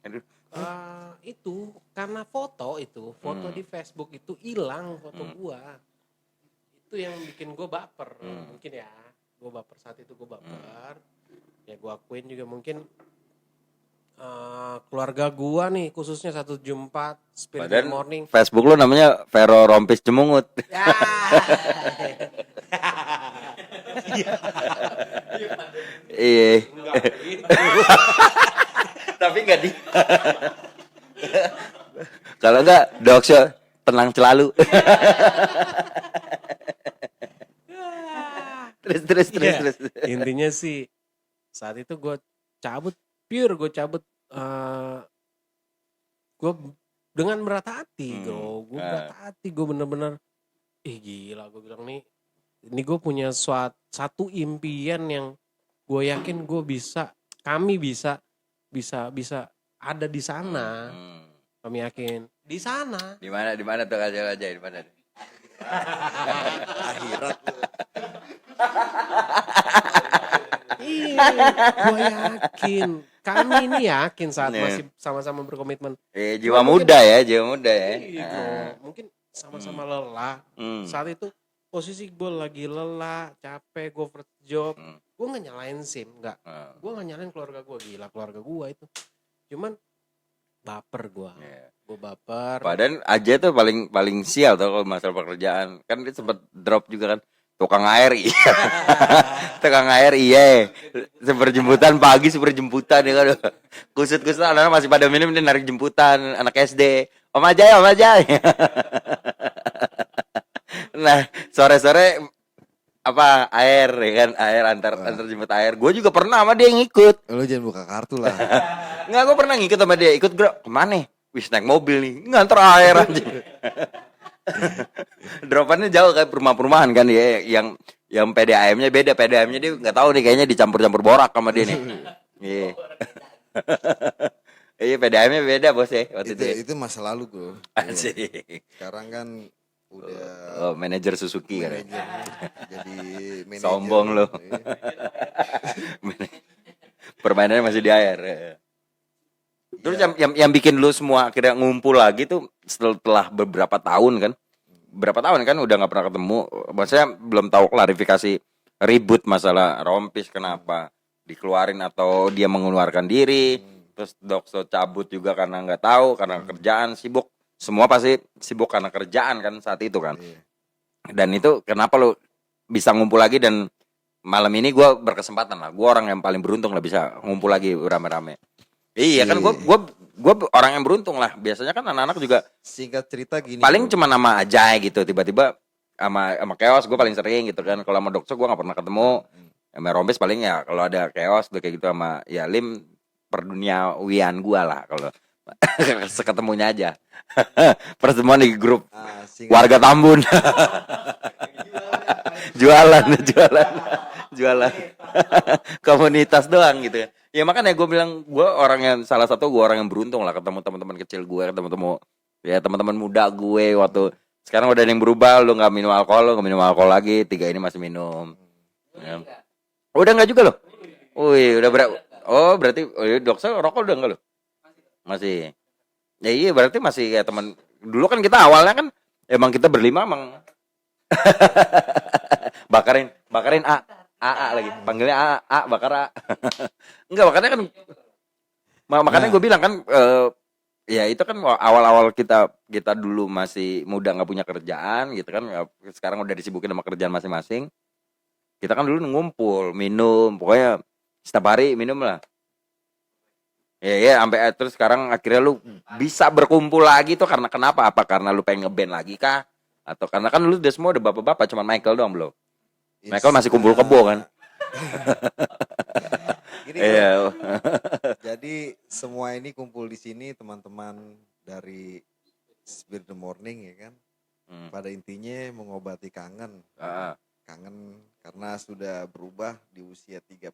Aduh. itu karena foto di Facebook itu hilang foto gue. Itu yang bikin gue baper. Mungkin ya. Gue baper saat itu gue baper. Ya gue akuin juga mungkin keluarga gua nih khususnya 174 Spirit in the Badan Morning. Facebook lu namanya Vero Rompis Cemungut. Ya. Iya. Tapi enggak di. Kalau enggak Doksho tenang selalu. terus. Iya. Intinya sih saat itu gue cabut gue dengan berat hati bro. Gue berat hati, gue bener-bener gila, gue bilang nih ini gue punya satu impian yang gue yakin kami bisa ada di sana. Kami yakin di sana. Di mana tuh aja di mana? Akhirat. Iya, gue yakin. Kami ini yakin saat masih sama-sama berkomitmen. Jiwa muda ya. Iya, bro. Mungkin sama-sama lelah. Saat itu posisi gue lagi lelah, capek, gue first job. Gue gak nyalain SIM, enggak. Gue gak nyalain keluarga gue, gila keluarga gue itu. Cuman baper gue. Gue baper. Padahal aja tuh paling sial tuh kalau masalah pekerjaan. Kan dia sempat drop juga kan. Tukang air iya. Tukang air iya. Seperjemputan pagi seperjemputan ya kan. Kusut-kusut anak-anak masih pada minum dia narik jemputan anak SD. Om aja. Nah, sore-sore apa air ya kan, air antar jemput air. Gue juga pernah sama dia ngikut. Lu jangan buka kartu lah. Enggak, gue pernah ngikut sama dia. Ikut bro, kemana? Wis naik mobil nih, nganter air aja. Dropannya jauh kayak perumahan kan ya, yang PDAM-nya beda. PDAM-nya dia nggak tahu nih, kayaknya dicampur-campur borak sama dia nih. Iya. Iya, PDAM-nya beda bos ya waktu itu. Itu masa lalu bro. Asik. Sekarang kan udah Manajer Suzuki kan. manajer, jadi manajer. Sombong lo. Permainannya masih di air. Terus yang bikin lu semua akhirnya ngumpul lagi tuh setelah beberapa tahun kan? Berapa tahun kan udah nggak pernah ketemu. Maksudnya belum tahu klarifikasi ribut masalah Rompis kenapa dikeluarin atau dia mengeluarkan diri. Terus Doksho cabut juga karena nggak tahu, karena kerjaan sibuk semua pasti sibuk karena kerjaan kan saat itu kan. Iya. Dan itu kenapa lu bisa ngumpul lagi, dan malam ini gue berkesempatan lah. Gue orang yang paling beruntung lah bisa ngumpul lagi rame-rame. Iya kan, gue orang yang beruntung lah. Biasanya kan anak-anak juga Singkat cerita gini. paling bro. cuma nama Ajay gitu, tiba-tiba sama Chaos gue paling sering gitu kan. Kalau sama Dokso gue nggak pernah ketemu. Sama Rompis paling ya kalau ada Chaos udah kayak gitu, sama ya Lim perduniawian gue lah kalau seketemunya aja. Pertemuan di grup Singkat warga Tambun. jualan komunitas doang gitu ya. Ya makanya gue bilang gue orang yang beruntung lah, ketemu teman-teman kecil gue, ketemu ya teman-teman muda gue waktu. Sekarang udah ada yang berubah, lu nggak minum alkohol lagi, 3 ini masih minum. Ya. Udah nggak juga loh. Wih, udah berarti Dokso rokok udah enggak lo? Masih. Ya iya, berarti masih kayak teman dulu kan. Kita awalnya kan emang kita berlima emang bakarin AA lagi, panggilnya A bakar A. Enggak, makanya kan makanya gue bilang kan ya itu kan awal-awal kita dulu masih muda nggak punya kerjaan gitu kan. Sekarang udah disibukin sama kerjaan masing-masing. Kita kan dulu ngumpul, minum, pokoknya setiap hari minum lah. Ya sampai terus sekarang akhirnya lu bisa berkumpul lagi tuh karena kenapa? Apa karena lu pengen ngeband lagi kah? Atau karena kan lu udah semua udah bapak-bapak, cuman Michael doang belum. Michael masih kumpul kebo kan? Gini, Iya. jadi semua ini kumpul di sini teman-teman dari Spirit the Morning ya kan. Pada intinya mengobati kangen. Kangen karena sudah berubah di usia 3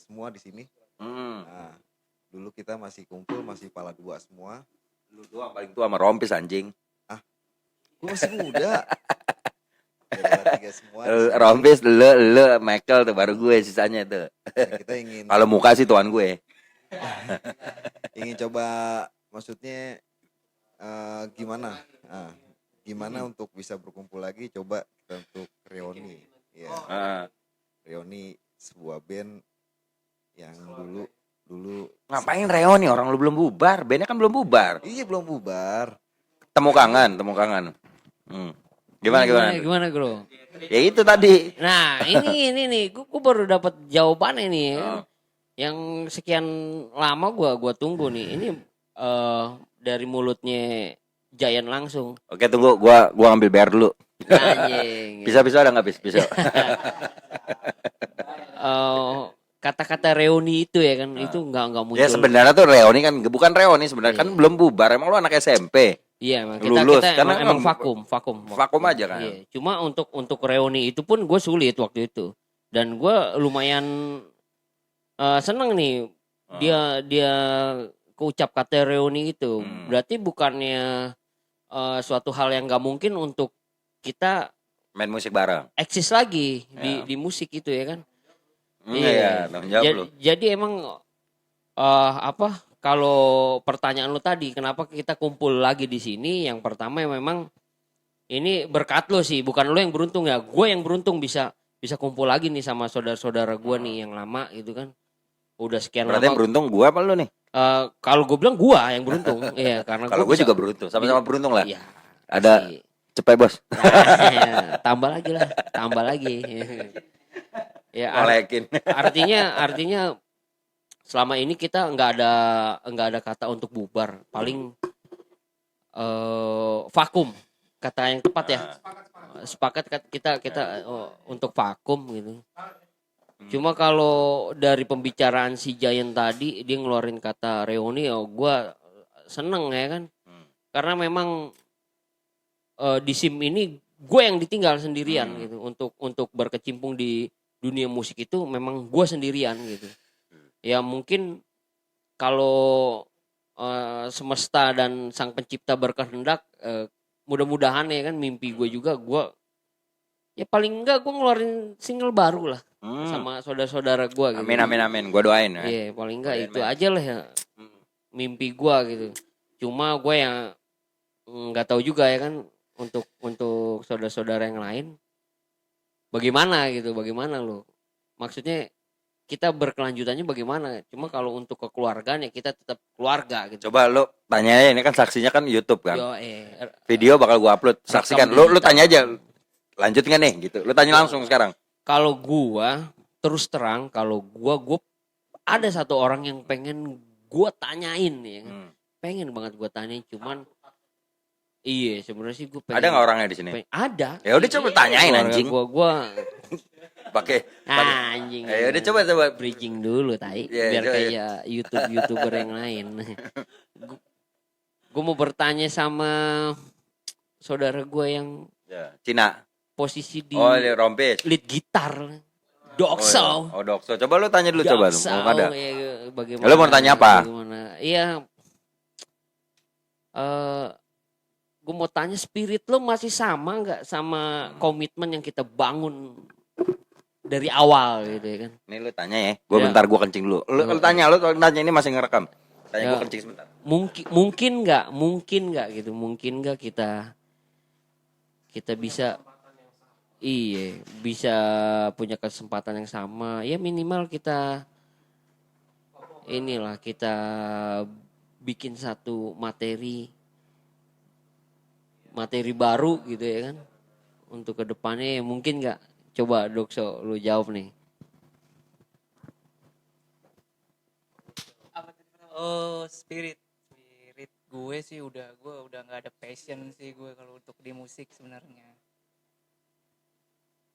semua di sini. Nah, dulu kita masih kumpul, masih pala 2 semua. Lu doang paling tua sama Rompis anjing. Gue masih muda. Ya, pala 3 semua. di sini. Rompis, lu Michael tuh baru gue sisanya tuh. Nah, kita ingin Kalau muka sih tuan gue. coba, maksudnya gimana? Gimana untuk bisa berkumpul lagi? Coba kita untuk reuni. Ya. Reuni sebuah band yang dulu Ngapain reuni, orang lu belum bubar, bandnya kan belum bubar. Iya, belum bubar. Temu kangen. Gimana? Bro? Ya itu tadi. Nah, ini nih, gue baru dapat jawabannya nih. Ya. Yang sekian lama gua tunggu nih. Ini dari mulutnya Giant langsung. Oke, tunggu, gua ambil bayar dulu. Anjing. Bisa ada nggak bisa? Kata-kata reuni itu ya kan, itu nggak muncul. Ya sebenarnya tuh reuni kan bukan reuni sebenarnya, kan belum bubar. Emang lu anak SMP? Iya, emang Lulus, kita karena emang emang vakum aja kan. Iya. Cuma untuk reuni itu pun gue sulit waktu itu. Dan gue lumayan seneng nih dia keucap kata reuni itu. Berarti bukannya suatu hal yang nggak mungkin untuk kita Main musik bareng. eksis lagi di musik itu ya kan. Iya, jawab lu. Jadi emang kalau pertanyaan lu tadi kenapa kita kumpul lagi di sini, yang pertama memang ini berkat lo sih, bukan lo yang beruntung ya. Gue yang beruntung bisa kumpul lagi nih sama saudara-saudara gue nih yang lama gitu kan. Udah sekian Berarti lama. yang beruntung gue apa lu nih? Kalau gue bilang gue yang beruntung. Iya, karena kalau gue juga beruntung, sama-sama beruntung lah. Iya. Ada cepet bos. Tambah lagi. Ya, Kolekin. artinya selama ini kita nggak ada kata untuk bubar, paling vakum, kata yang tepat ya. Sepakat kita untuk vakum gitu. Cuma kalau dari pembicaraan si Giant tadi dia ngeluarin kata reuni, gue seneng ya kan, karena memang di SIM ini gue yang ditinggal sendirian gitu untuk berkecimpung di dunia musik itu, memang gue sendirian gitu. Ya mungkin kalau semesta dan sang pencipta berkehendak, mudah-mudahan ya kan, mimpi gue juga, gue ya paling enggak gue ngeluarin single baru lah sama saudara-saudara gue gitu. Amin. Gue doain ya. Iya, paling enggak itu aja lah ya mimpi gue gitu. Cuma gue yang nggak tahu juga ya kan, untuk saudara-saudara yang lain bagaimana lo, maksudnya kita berkelanjutannya bagaimana. Cuma kalau untuk kekeluargaan ya kita tetap keluarga gitu. Coba lu tanya aja, ini kan saksinya kan YouTube kan. Yo, Video bakal gua upload. Saksikan. Lu tanya aja. Lanjut nggak nih gitu. Lu tanya langsung sekarang. kalau gua terus terang, kalau gua ada satu orang yang pengen gua tanyain ya kan. Pengen banget gua tanyain, cuman iya sebenarnya sih gua pengen. Ada nggak orangnya di sini? Ada. Ya udah coba tanyain Keluarga anjing. Gua Pakai. anjing. Ya udah coba. Bridging dulu tai Ya, biar coba, kayak YouTuber yang lain. Gue mau bertanya sama saudara gue yang Ya, Cina. posisi di Oh, Rompis. lead gitar. Dokso. Oh, Dokso. Coba lu tanya dulu coba. Dokso, Mau ada. ya, bagaimana? Lu mau tanya apa? Bagaimana? Iya. Gue mau tanya spirit lo masih sama nggak sama komitmen yang kita bangun dari awal gitu ya kan? Nih lu tanya ya. Gua Ya. bentar gua kencing dulu. Lu tanya, lu tanya ini masih ngerekam. Tanya Ya. gua kencing sebentar. Mungkin nggak gitu, mungkin nggak kita bisa punya kesempatan yang sama ya, minimal kita bikin satu materi baru gitu ya kan untuk kedepannya ya, mungkin nggak? Coba Dokso lu jawab nih. Oh, spirit gue sih gue udah nggak ada passion sih gue kalau untuk di musik sebenarnya.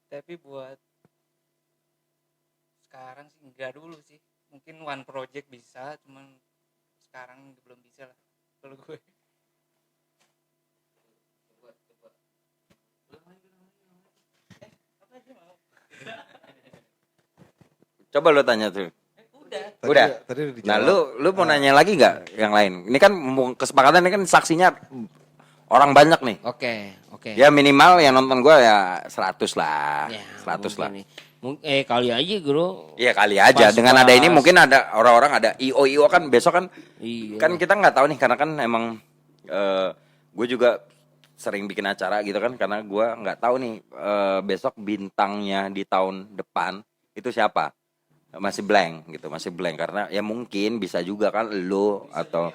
Tapi buat sekarang sih enggak dulu sih. Mungkin one project bisa, cuman sekarang belum bisa lah kalau gue. Coba lu tanya tuh. Tadi- Udah. Tadi udah Nah, dijawab. lu mau nanya lagi nggak yang lain? Ini kan kesepakatan ini kan saksinya orang banyak nih. Oke. Ya minimal yang nonton gua ya 100 lah. Ya, 100 lah. kali aja bro. Iya kali aja. Dengan ada ini mungkin ada orang-orang ada IO kan besok kan. Iya. Kan kita nggak tahu nih karena kan emang gue juga sering bikin acara gitu kan karena gue nggak tahu nih besok bintangnya di tahun depan itu siapa. Masih blank karena ya mungkin bisa juga kan lo atau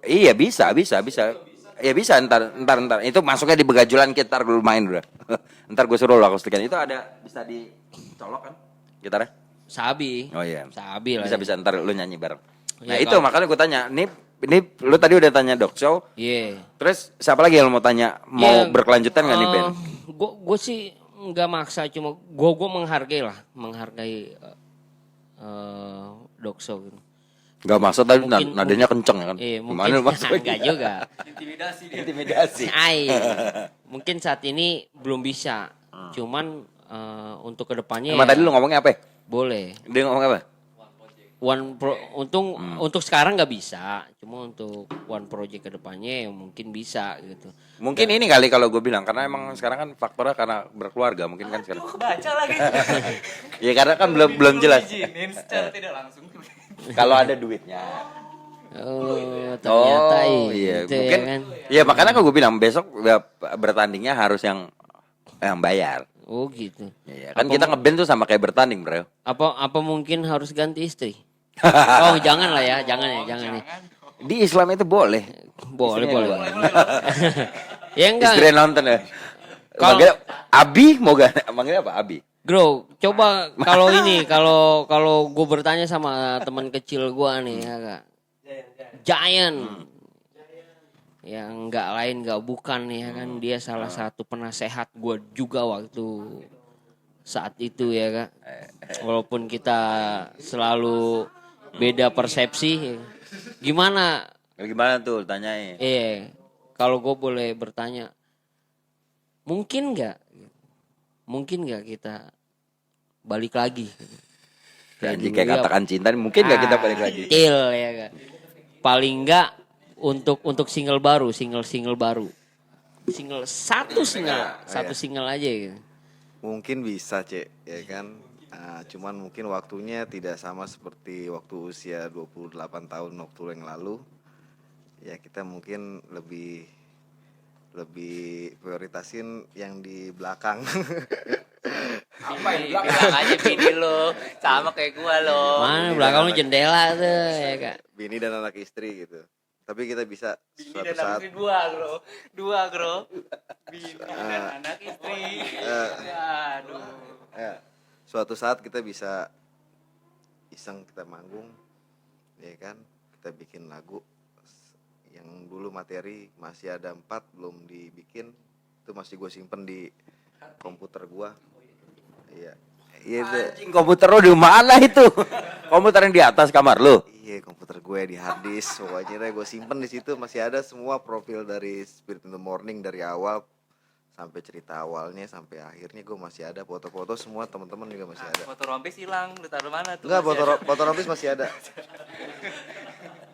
iya bisa ya bisa ntar itu masuknya di begajulan kita ntar gue main udah. Ntar gue suruh lo akustikan itu ada bisa dicolok kan gitarnya. Sabi. Oh iya. Sabi lah. Bisa ntar lu nyanyi bareng. Nah Ya, itu makanya gue tanya, ini lu tadi udah tanya Dokso, Iya. terus siapa lagi yang lu mau tanya, mau Ya, berkelanjutan nggak nih band? Gue sih nggak maksa, cuma gue menghargai Dokso gitu. Gak maksud tadi Mungkin- nadanya kenceng ya kan? Iya, Gimana lu mungkin maksudnya? enggak juga. Intimidasi. Mungkin saat ini belum bisa. Cuman untuk kedepannya Emang tadi lu ngomongnya apa? boleh. Dia ngomong apa? Untuk sekarang nggak bisa, cuma untuk one project kedepannya ya mungkin bisa gitu. Mungkin ini kali kalau gue bilang karena emang sekarang kan faktornya karena berkeluarga mungkin kan sekarang. Baca lagi. Ya karena kan belum jelas. Izinin secara tidak langsung. Kalau ada duitnya. Oh, ternyata iya. itu Mungkin ya kan. ya makanya kan gue bilang besok ya, bertandingnya harus yang bayar. Oh gitu. Iya, kan kita ngeband tuh sama kayak bertanding, Bro. Apa mungkin harus ganti istri? Oh, jangan lah ya, jangan ya. Di Islam itu boleh. Boleh. Boleh. Ya enggak. Istri nonton ya. Kalau- Manggil Abi mau gak? Manggil apa? Abi. Bro, coba kalau gue bertanya sama teman kecil gue nih ya Kak. Giant. Yang enggak lain enggak bukan ya kan, dia salah satu penasehat gue juga waktu saat itu ya Kak. Walaupun kita selalu beda persepsi. Gimana? Gimana tuh tanyain? Kalau gue boleh bertanya, mungkin nggak kita balik lagi? Janji dulu kayak ya. katakan cinta, mungkin gak kita balik lagi? Kecil ya kan. Paling nggak untuk single baru. Single satu single aja gitu. Mungkin bisa Cek, ya kan. Cuman mungkin waktunya tidak sama seperti waktu usia 28 tahun waktu yang lalu. Ya kita mungkin lebih prioritasin yang di belakang. Bilang aja bini lo sama kayak gua lo. Mana belakang lu jendela tuh ya kak. Bini dan anak istri gitu. Tapi kita bisa Bini suatu dan saat anak istri dua bro. Bini dan anak istri. Aduh. ya, suatu saat kita bisa iseng kita manggung, ya kan? Kita bikin lagu yang dulu materi masih ada 4 belum dibikin, itu masih gue simpen di komputer gua. Iya. Iya itu. Anjing, komputer lo di mana itu? Komputer yang di atas kamar lo. Iya, komputer gue di hard disk. Pokoknya gue simpen di situ, masih ada semua profil dari Spirit in the Morning dari awal sampai cerita awalnya sampai akhirnya, gue masih ada foto-foto semua, teman-teman juga masih ada. Foto rompis hilang, lu taruh mana tuh? Enggak, foto rompis masih ada.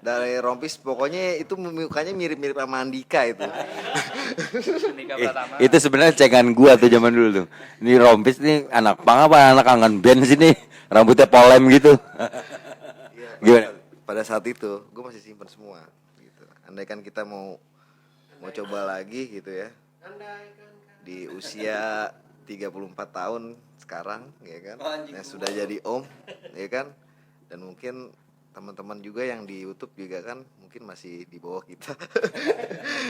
Dari rompis pokoknya itu mukanya mirip-mirip sama Andika itu. Nikah pertama. Itu sebenarnya cekan gua tuh zaman dulu tuh. Ini rompis nih anak pang apa anak kangen band sini. Rambutnya polem gitu. Iya, Gimana? pada saat itu gue masih simpen semua gitu. Andai kan kita mau coba lagi gitu ya. Di usia 34 tahun sekarang ya kan. Yang sudah jadi om ya kan. Dan mungkin teman-teman juga yang di YouTube juga kan mungkin masih di bawah kita.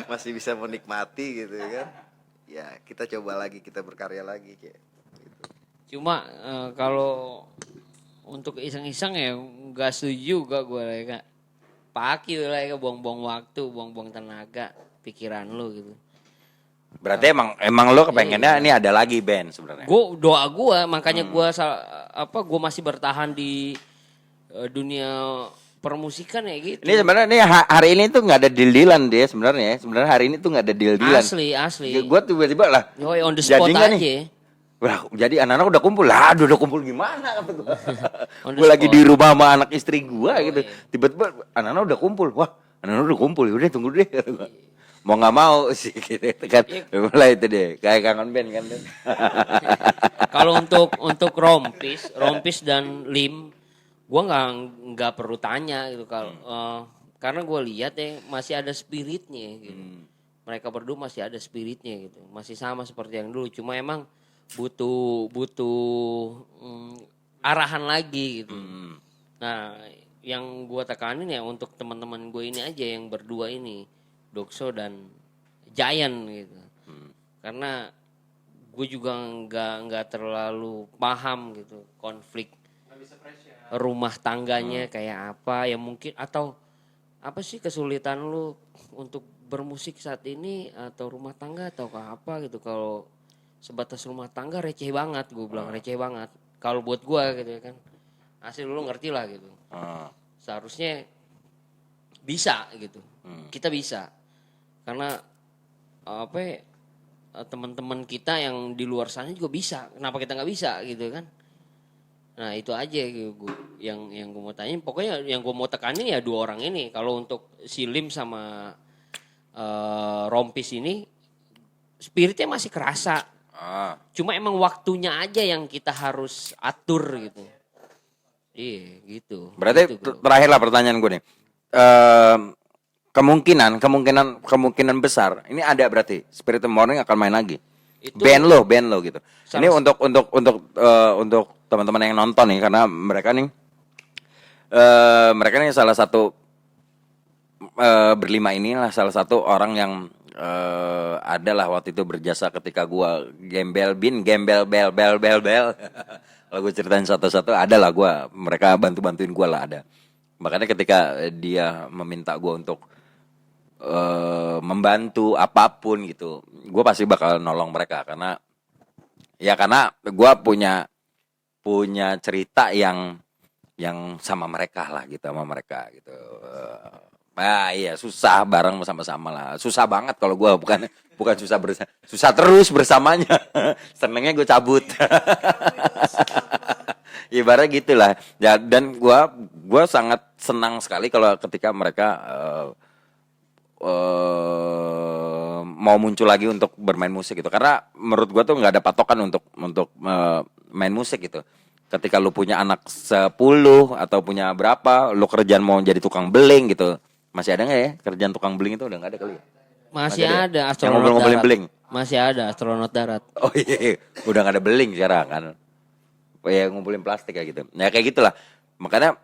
Masih bisa menikmati gitu ya kan. Ya, kita coba lagi, kita berkarya lagi kayak gitu. Cuma kalau untuk iseng-iseng ya nggak setuju juga gue ya kak. Paki lah ya, buang-buang waktu, buang-buang tenaga, pikiran lu gitu. Berarti emang lo kepengennya ini ada lagi band sebenarnya. Doa gue, makanya gue masih bertahan di dunia permusikan ya gitu. Ini sebenarnya nih hari ini tuh nggak ada deal-dealan dia sebenarnya. Sebenarnya hari ini tuh nggak ada deal-dealan. Asli. Gue tiba-tiba lah. Yoi, on the spot jadi nggak aja. nih? Wah, jadi anak-anak udah kumpul. Lah, udah kumpul gimana kata gue. On the Gue lagi spot. di rumah sama anak istri gue gitu. Tiba-tiba anak-anak udah kumpul. Wah, anak-anak udah kumpul. Udah tunggu deh. Kata gua. Mau nggak mau sih gitu kan. Mulai itu deh. Kayak kangen band kan. Kalau untuk rompis dan lim, gue nggak perlu tanya gitu kalau karena gue lihat ya masih ada spiritnya gitu. Mereka berdua masih ada spiritnya gitu, masih sama seperti yang dulu. Cuma emang butuh arahan lagi gitu. Nah, yang gue tekanin ya untuk teman-teman gue ini aja yang berdua ini, Dokso dan Giant gitu. Karena gue juga nggak terlalu paham gitu konflik rumah tangganya kayak apa ya mungkin, atau apa sih kesulitan lu untuk bermusik saat ini atau rumah tangga atau apa gitu. Kalau sebatas rumah tangga receh banget, gue bilang receh banget kalau buat gue gitu ya kan. Asli lu ngerti lah gitu. Seharusnya bisa gitu. Kita bisa. Karena apa ya, teman-teman kita yang di luar sana juga bisa. Kenapa kita nggak bisa gitu kan? Nah itu aja gitu, yang gue mau tanya. Pokoknya yang gue mau tekanin ya dua orang ini. Kalau untuk si Lim sama Rompis ini spiritnya masih kerasa. Cuma emang waktunya aja yang kita harus atur gitu. Iya gitu. Berarti gitu, terakhir lah pertanyaan gue nih. Kemungkinan besar ini ada berarti Spirit in the Morning akan main lagi. Itu Band lo gitu. Ini untuk teman-teman yang nonton nih, karena mereka nih salah satu berlima inilah salah satu orang yang adalah waktu itu berjasa ketika gua gembel bel. Kalau gue ceritain satu-satu, adalah mereka bantuin gua lah ada. Makanya ketika dia meminta gua untuk membantu apapun gitu, gue pasti bakal nolong mereka karena gue punya cerita yang sama mereka lah gitu, sama mereka gitu. Iya susah bareng sama-sama lah, susah banget kalau gue bukan susah terus bersamanya. Senengnya gue cabut. Ibarat gitulah. Ya, dan gue sangat senang sekali kalau ketika mereka mau muncul lagi untuk bermain musik gitu, karena menurut gue tuh nggak ada patokan untuk main musik gitu. Ketika lu punya anak 10 atau punya berapa, lu kerjaan mau jadi tukang beling gitu, masih ada nggak ya kerjaan tukang beling itu? Udah nggak ada kali ya? Masih ada Yang astronot ngobrol-ngobrolin darat. beling. Masih ada astronot darat. Oh iya, udah nggak ada beling sekarang kan. ya ngumpulin plastik kayak gitu. Ya kayak gitulah. Makanya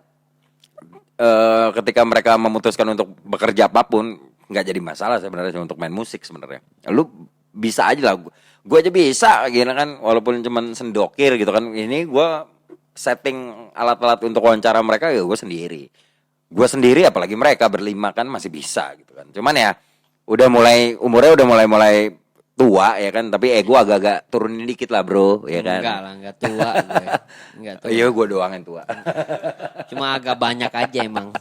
ketika mereka memutuskan untuk bekerja apapun nggak jadi masalah sebenarnya untuk main musik sebenarnya. Lu bisa aja lah. Gue aja bisa gitu kan, walaupun cuman sendokir gitu kan. Ini gue setting alat-alat untuk wawancara mereka ya gue sendiri. Gue sendiri apalagi mereka berlima kan masih bisa gitu kan. Cuman ya udah mulai umurnya udah mulai tua ya kan, tapi ego agak-agak turunin dikit lah bro ya kan. Enggak lah, enggak tua gue. Enggak tua. Iya gue doang yang tua. Cuma agak banyak aja emang.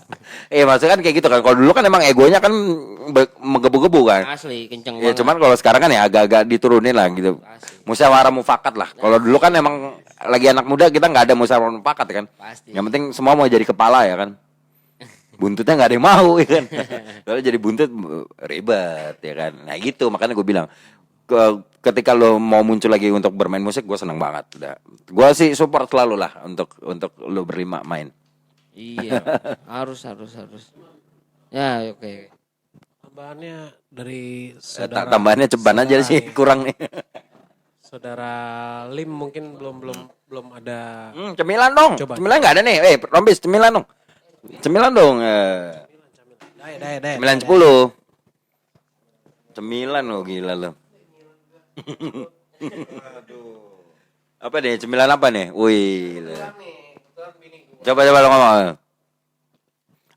Maksudnya kan kayak gitu kan. Kalau dulu kan emang egonya kan menggebu-gebu kan. Asli kenceng Ya banget. cuman kalau sekarang kan ya agak-agak diturunin lah gitu. Asli. Musyawarah mufakat lah. Kalau dulu kan emang lagi anak muda kita nggak ada musyawarah mufakat kan. Pasti. Yang penting semua mau jadi kepala ya kan. Buntutnya nggak ada yang mau ya kan. Kalau jadi buntut ribet ya kan. Nah gitu makanya gue bilang ketika lo mau muncul lagi untuk bermain musik gue seneng banget. Udah. Gue sih support selalu lah untuk lo berlima main. Iya. harus. Ya oke. Tambahannya dari saudara. Tambahannya ceban aja sih nih, kurang nih. Saudara Lim mungkin belum ada. Cemilan dong. Coba. Cemilan nggak ada nih. Rombis cemilan dong. Cemilan dong. Dai. 9.10. Cemilan lo gila lo. Apa nih? Cemilan apa nih? Wih. Coba lo ngomong.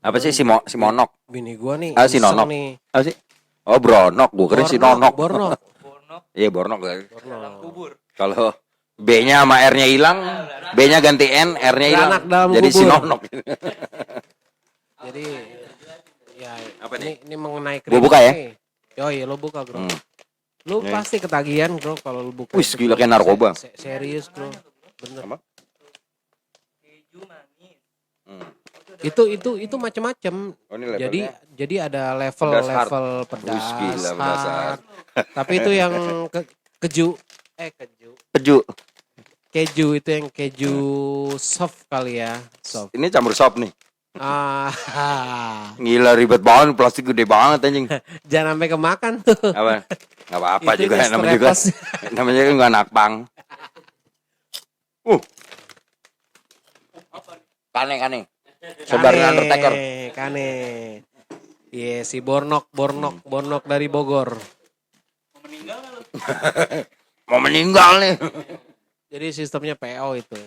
Apa sih si Monok? Bini gua nih. Si iseng Nonok. nih. Apa sih? Oh, Bronok. Gua kira si Nonok. Bornok. Iya, Bornok. Bornok. Kubur. Kalau B-nya sama R-nya hilang, B-nya ganti N, R-nya hilang. Beranak dalam Jadi si kubur. Nonok. Jadi ya Apa ini mengenai Gua buka ya? nih. Yoi, lo buka bro. Hmm. Lu Ya. pasti ketagihan bro kalau lu buka. Wih, itu, gila bro. kayak narkoba. Serius bro. Bener. Apa? Keju manis. Itu macam-macam. Oh, ini levelnya. Jadi ada Pedas hard. level pedas. Wih, gila, pedas hard. Tapi itu yang keju. Keju. Keju itu yang keju soft kali ya. Soft. Ini campur sop nih. Ah. Gila ribet banget, plastik gede banget anjing. Jangan sampai kemakan tuh. Apa? Enggak apa-apa Itu juga dia namanya juga. strepos. Namanya kan enggak anak pang. Kane. Saudaranya Undertaker. Kane. Iya, si Bornok dari Bogor. Mau meninggal nih. Jadi sistemnya PO itu.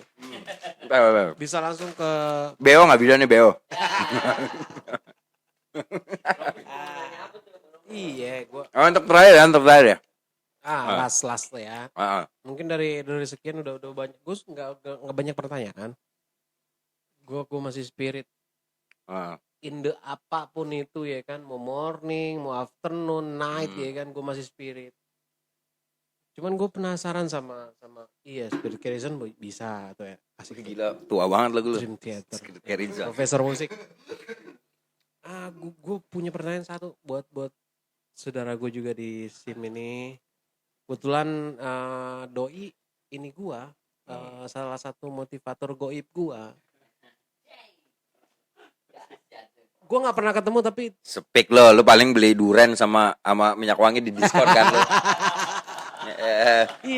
Bisa langsung ke Beo enggak bisa nih Beo. iya, gua Untuk terakhir ya. last ya. Heeh. Mungkin dari sekian udah banyak. Gue nggak banyak pertanyaan. Gue masih spirit in the apapun itu ya kan, mau morning, mau afternoon, night ya kan, gue masih spirit. Cuman gue penasaran sama iya Spirit Horizon bisa atau ya asik Gila, tua banget lagu lu. Dream Theater. Kayak Rizal. Profesor musik. Gue punya pertanyaan satu buat saudara gue juga di SIM ini. Kebetulan doi ini gue salah satu motivator goib gue. Gue nggak pernah ketemu tapi Sepik lo, lu paling beli duren sama minyak wangi di diskon kan lo.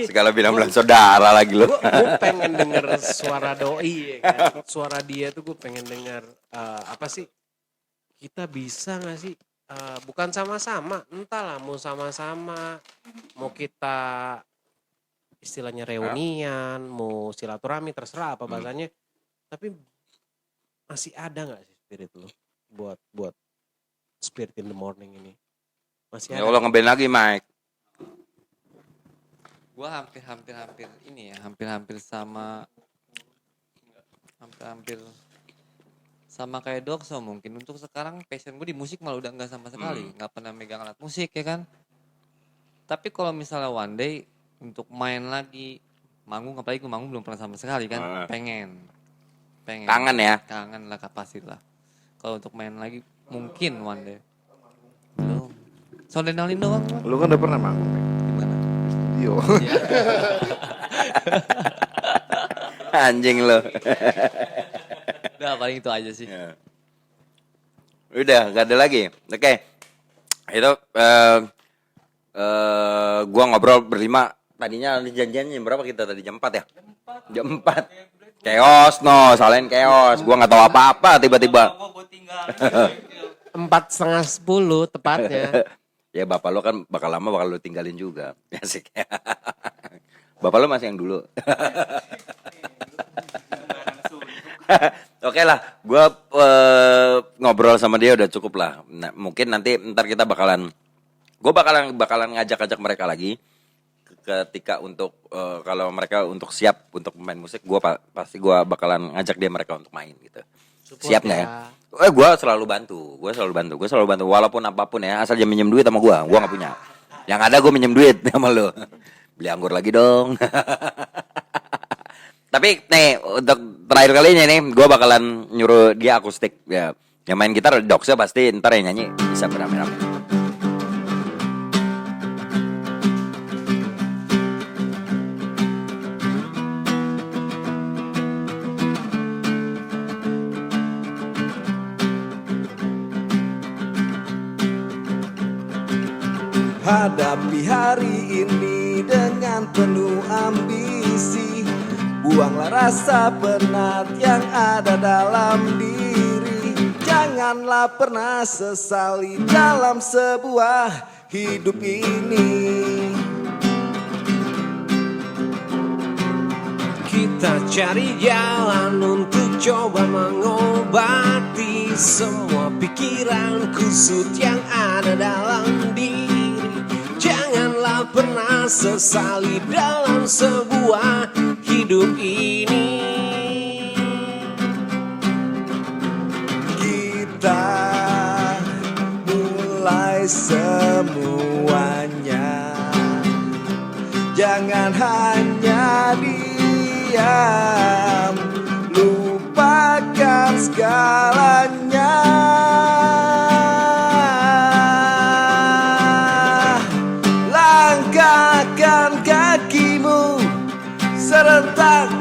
Segala bilang saudara lagi lo. gue pengen denger suara doi ya kan. Suara dia tuh gue pengen denger apa sih, kita bisa gak sih bukan sama-sama, entahlah mau sama-sama, mau kita istilahnya reunian, mau silaturahmi, terserah apa bahasanya, tapi masih ada gak sih spirit lo buat Spirit in the Morning ini? Masih Ya ada? kalau ngeband lagi Mike. Gua hampir ini ya, hampir sama kayak Dokso mungkin. Untuk sekarang passion gue di musik malah udah nggak sama sekali, nggak pernah megang alat musik ya kan. Tapi kalau misalnya one day untuk main lagi manggung, apalagi gue manggung belum pernah sama sekali kan, pengen. Kangen ya? Kangen lah pasti lah. Kalau untuk main lagi mungkin one day. Belum. Soundinalin doang. Lu kan udah pernah manggung nih. Gimana? Studio. Anjing lo. Udah paling itu aja sih. Udah, gak ada lagi. Oke. Itu gua ngobrol berlima. Tadinya janjiannya jam berapa kita tadi? Jam 4 ya? Jam 4. Chaos no, salahin chaos. Gua nggak tahu apa-apa tiba-tiba. 9:30 tepatnya. Ya bapak lo kan bakal lama bakal lo tinggalin juga. Asik. Bapak lo masih yang dulu. Oke lah, gue ngobrol sama dia udah cukup lah. Nah, mungkin nanti ntar kita gue bakalan ngajak mereka lagi ketika untuk kalau mereka untuk siap untuk main musik, pasti gue bakalan ngajak mereka untuk main gitu. Siap nggak ya? Gue selalu bantu, walaupun apapun ya, asal dia minjem duit sama gue nggak punya. Yang ada gue minjem duit sama lo, beli anggur lagi dong. Tapi nih untuk terakhir kalinya nih, gue bakalan nyuruh dia akustik ya. Yang main gitar Doxnya pasti ntar yang nyanyi bisa beramai-ramai. Hadapi hari ini dengan penuh ambisi. Buanglah rasa penat yang ada dalam diri. Janganlah pernah sesali dalam sebuah hidup ini. Kita cari jalan untuk coba mengobati semua pikiran kusut yang ada dalam diri. Janganlah pernah sesali dalam sebuah hidup ini. Kita mulai semuanya. Jangan hanya diam, lupakan segalanya. Langkahkan kakimu serentak